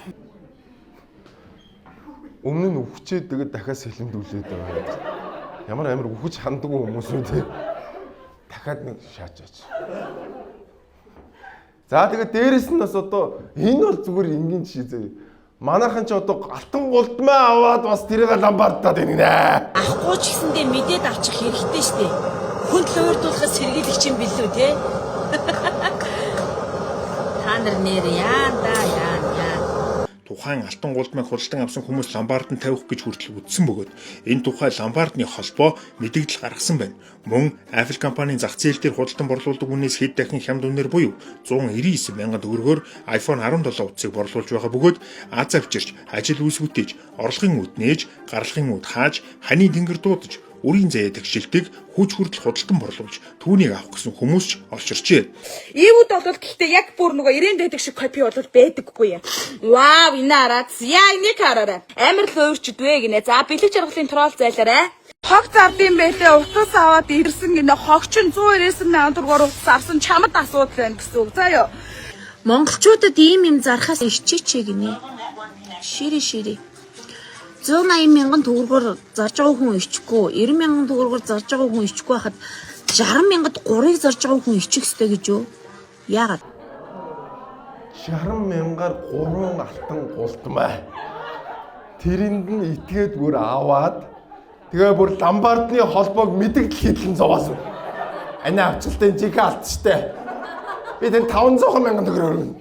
Өмнө нь өвчээд тэгээд дахиад сэлэмдүүлээд байгаа. Ямар амар өвч ханддаг хүмүүс үү те. Дахиад нэг шаачаач. За тэгээд дээрэс нь бас одоо энэ бол зүгээр энгийн жишээ зөө. Манайхан ч одоо алтан гулдмаа аваад бас тэрийг ламбардаад байна нэ. Ахгүй ч гэсэндээ мэдээд авчих хэрэгтэй шүү дээ. Хүнд л уурдуулахад сэргийлэх юм билүү те. Та нар нэр яа. Тухайн алтан гулдмыг худалдан авсан хүмүүс ламбард тавих гэж хүртэл үздсэн бөгөөд энэ тухай ламбардны холбоо мэдээлэл гаргасан байна. Мөн Apple компанийн зах зээл дээр худалдан борлуулдаг үнээс хэд дахин хямд үнээр буюу 199,000 төгрөгөөр iPhone 17 утсыг борлуулж байгаа бөгөөд аз авчирч, ажил үйлс бүтээж, орлогын үд нээж, гаргалгын үд хааж, ханийн тэнгэр дуудаж, үрийн заяа тэгшилдэг хүч хүртэл худалдан борлуулж түүнийг авах гэсэн хүмүүс ч олж ирчээ. Ийгүүд бол гэхдээ яг бүр нөгөө 90 дэдэг шиг копи бол байдаггүй юм. Вау, энэ хараад яа энийг хараарай. Амар л өөрчдвэ гинэ. За бэлэг жаргалын трол зайлаарай. Хог зардын байлээ утас аваад ирсэн гинэ. Хогч нь 199,000 төгрөгөөр утас авсан чамд асуудал байна гэсэн үг. Заа юу. Монголчуудад ийм зархаас ичээч гинэ. Шири. 180,000 төгрөгөөр зарж байгаа хүн ичгүй, 90,000 төгрөгөөр зарж байгаа хүн ичгүй байхад 60,000-д 3-ыг зарж байгаа хүн ичих ёстой гэж юу? Яагаад? 60,000-аар 3 алтан гулдмаа. Тэрэнд нь итгээд бүр аваад тэгээ бүр ламбардны холбоог мэдэгдэл хийлэн зовоосон. Ани авчлалтын жиг алдчихтай. Би тань 500,000 төгрөг өргөнө.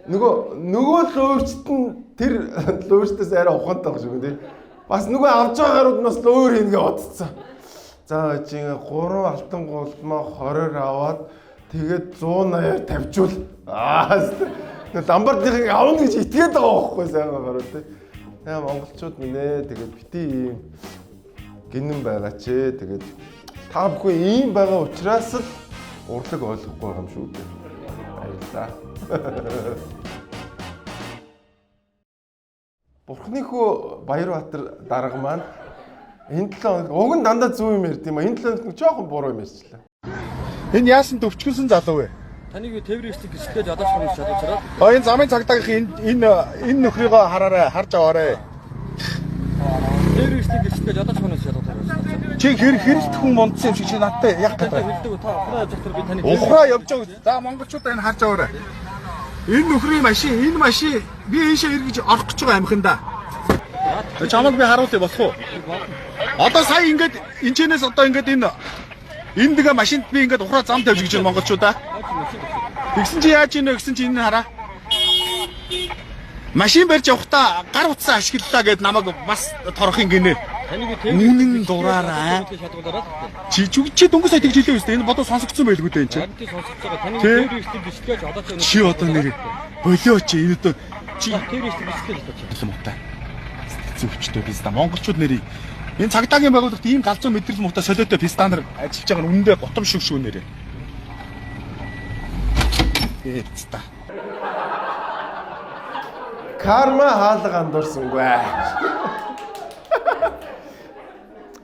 Нөгөө луурчт нь тэр луурчтаас арай ухаантай байгаа шүү дээ. Бас нөгөө авж байгаа гарууд нь бас луур хийнгээ бодцсон. За чи 3 алтан гулдмаа 20-оор аваад тэгээд 180-аар тавьжуул. Ламбардыг авна гэж итгээд байгаа байхгүй сайхан гарууд те. Тэгээ монголчууд минь тэгээд бити ийм гинэн байгаа ч тэгээд та бүхэн ийм байгаа учраас л урлаг ойлгохгүй байгаа юм шүү дээ. Баярлалаа. Бурхны хөө Баярбаатар дарга маань энэ 7 хоног уг нь дандаа зөв юм ярьд юм а. Энэ 7 хоног жоохон буруу юм ярьчлаа. Энэ яасан төвчгөнсөн залуу вэ? Таныг тээврийстэй гисгээд ядаж хоног чадвараад. Энэ замын цагдаагийнх энэ нөхрийгөө хараарай, харж аваарай. Тээврийстэй гисгээд ядаж хоног чадвараад. Чи хэрэлт хүн мондсон юм шиг чи надтай яг гэдэг. Та ухраа явж захтар би таны ухраа явж байгаа. За монголчуудаа энэ харж аваарай. Энэ нөхрийн машин би ийшээ эргэж орох гэж байгаа амхинда. Чамаг би харуулъя болох уу? Одоо сая ингээд энэчнээс одоо ингээд энэ Энэ дэгэ машинд би ингээд ухраа зам тавьж гэж байна монголчуудаа. Тэгсэн чи яаж ийнө гэсэн чи энэ хараа. Машин барьж явахдаа гар утсаа ашиглалаа гэд намайг бас торохын гинэ. Үнэн дураараа. Чи дөнгөж сая тэгж хэлээ үстэй. Энэ бодоо сонсогдсон байлгүй дээ энэ чинь. Тээврийн бишкэж одоо Чи одоо нэр болоо чи энэ одоо чи тээврийн бишкэж одоо муутай. Зөвчтэй писта монголчууд нэрийг энэ цагдаагийн байгууллагт ийм галзуу мэдрэл муутай солиотой пистанаар ажиллаж байгаа нь үнэндээ готом шиг шүү нэрээ. Эцта. Карма хаалга андуурсангүй.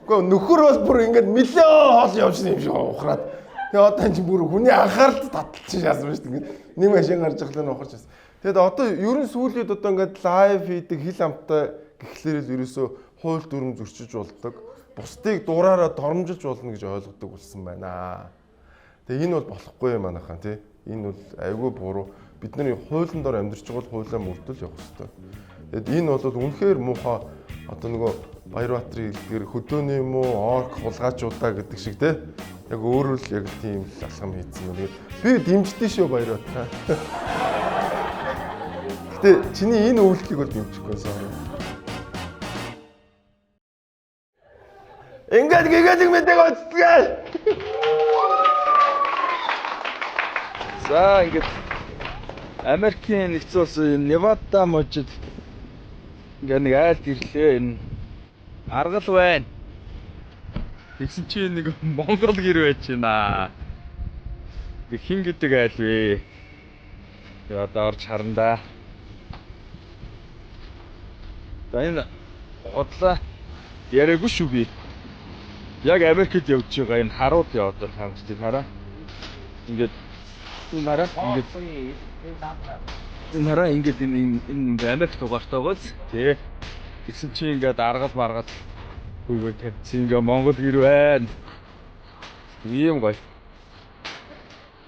Гэхдээ нөхөр бол бүр ингээд нэлээд хоол явжсан юм шиг ухраад. Тэгээ одоо энэ бүр хүний анхаарал таталчих яасан шүү дээ. Нэг машин гарч ирэхлээр ухарч байсан. Тэгэд одоо ерөн сүүлүүд одоо ингээд лайв хийдэг хил амтай гэхлээр л ерөөсөө хууль дүрм зөрчиж болдог. Бусдыг дураараа доромжилж болно гэж ойлгодог болсон байна. Тэгээ энэ бол болохгүй юм манайхаа тий. Энэ бол айгүй буруу. Бид нар хуулийн дор амьдарч байгаа бол хуулиа мөрдөл явах хэрэгтэй. Тэгэд энэ бол үнэхээр муухай одоо нөгөө Баярбаатарын хэлдгээр хөдөөний юм уу орк хулгайчуудаа гэдэг шиг те яг өөрөө л яг тийм л алхам хийсэн юм. Тэгээд би дэмждээ шүү Баярбаатар. Гэтэ чиний энэ үйлчлэгийг бол дэмжихгүй сайн. Ингээд гэгдэг мэдэг оцтгаа. За ингээд Америкийн нэгдсэн улсын Невада мужид ингээд нэг айлд ирлээ энэ аргал байна. Тэгсэн чи нэг Монгол гэр байж байна. Би хин гэдэг айл вэ? Яа одоо орж харна да. Энэ одлаа яриаггүй шүү би. Яг Америкт явж байгаа энэ харууд яваад байгаа юм хараа. Ингээд энэ хараа ингээд энэ Америк дугаартайгоос тий. Гэсэн чи ингээд аргал маргал хүйгээр тавьчихсан ингээ Монгол гэр байна. Ийм гоё.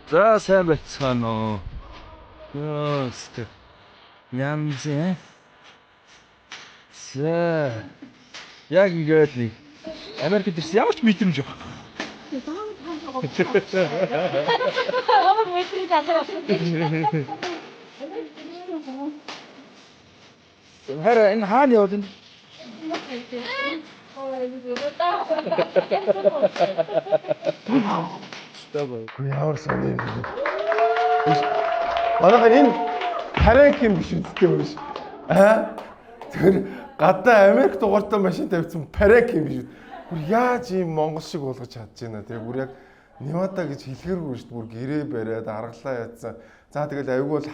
За сайн байцгаана уу. Яст. Янзэ. За. Яг ингээд нэг Америкт ирсэн ямар ч мэдрэмж yok. Хара энэ хаана яваад энэ? Ямар сони юм бэ? Манайх энэ тарайк юм биш үстэй биш. Тэр гадаа Америк дугаартай машин тавьсан парек юм биш. Бүр яаж ийм монгол шиг болгож чадж байна. Тэгээ бүр яг Невада гэж хэлгэргүй шүү дээ. Бүр гэрээ бариад аргалаа ядсан. За тэгэл айгүй бол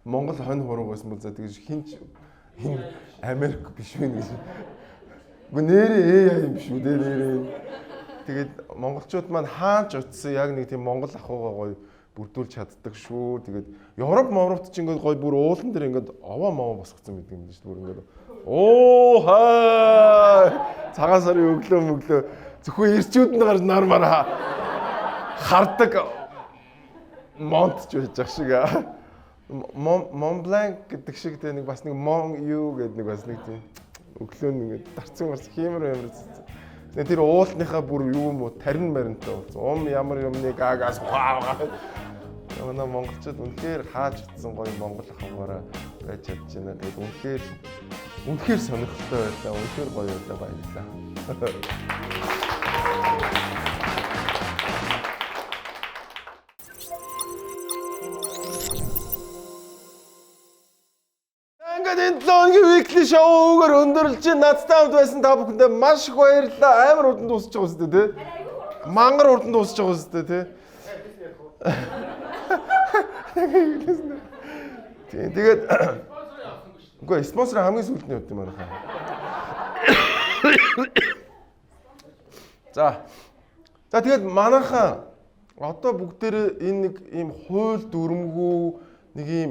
Монгол хонь хурууг байсан бол за тэгэж хинч энэ Америк биш вэ гэж. Гү нэрээ юм биш үү нэрээ. Тэгээд монголчууд маань хаач утсан яг нэг тийм монгол ахуйгаа гоё бүрдүүлж чаддаг шүү. Тэгээд Европт ч ингээд гоё бүр уулан дээр ингээд овоо мовоо босгоцсон байдаг юм шүү. Бүр ингээд оо хаа цагаан сарын өглөө зөвхөн ирчүүд нь гарч нармаар хардаг монтж байж ах шиг Монбланк гэдэг шиг тэ нэг бас нэг Мон юу гэдэг нэг бас нэг тийм өглөө нэгээд дарцсан гарс хиймэр юмэр тэр уултныхаа бүр юу юм уу тарин маринтай болсон ямар юмныг агаас Манай монголчууд үнэхээр хааж утсан гоё монгол ахуйгаараа байж чадж байна. Тэгээд үнэхээр сонирхолтой байлаа. Үнэхээр гоё байлаа баярлалаа. Ингээд энэ лонгийн weekly show-гаар өндөрлж надтай хамт байсан та бүхэндээ маш их баярлалаа. Амар урдан дуусч байгаа үстэй тий. Мангар урдан дуусч байгаа үстэй тий. Тэгээд үгүй спонсор хамгийн сүүлд нь явд юм аа. За тэгээд манайхаа одоо бүгдээрээ энэ нэг ийм хууль дүрмгүй нэг ийм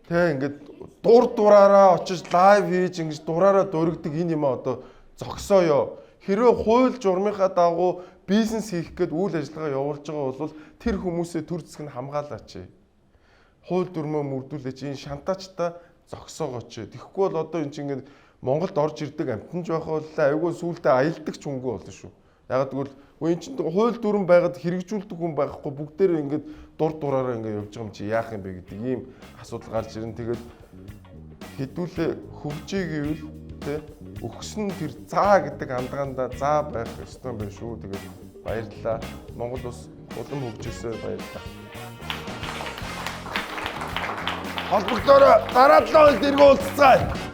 тэг ингээд дураараа очиж лайв хийж ингэж дураараа дөрөгдөг энэ юм одоо зогсооё. Хэрвээ хууль журмынхаа дагуу бизнес хийх гээд үйл ажиллагаа явуулж байгаа бол тэр хүмүүсээ төр зэсг нь хамгаалаач. Хууль дүрмөө мөрдүүлээч, энэ шантаачтай зогсоогооч. Тэгэхгүй бол одоо энэ чинь ингээд Монголд орж ирдэг амтнаж байх бол айгүй сүултээ аялдаг ч хөнгөө болно шүү. Яг тэгвэл энэ чинь хууль дүрэн байгаад хэрэгжүүлдэг хүн байхгүй бүгдээрээ ингээд дураараа ингээд явж байгаа юм чи яах юм бэ гэдэг ийм асуудал гарч ирнэ. Тэгээд хэдүүлээ хөгжээ гэвэл тэ өгсөн тэр заа гэдэг андгаандаа заа байх ёстой юм байна шүү. Тэгээд баярлалаа. Монгол улс улам хөгжөөсөө баярлалаа. Холбогдороо дараа 7 хоногт эргүүлцгаая.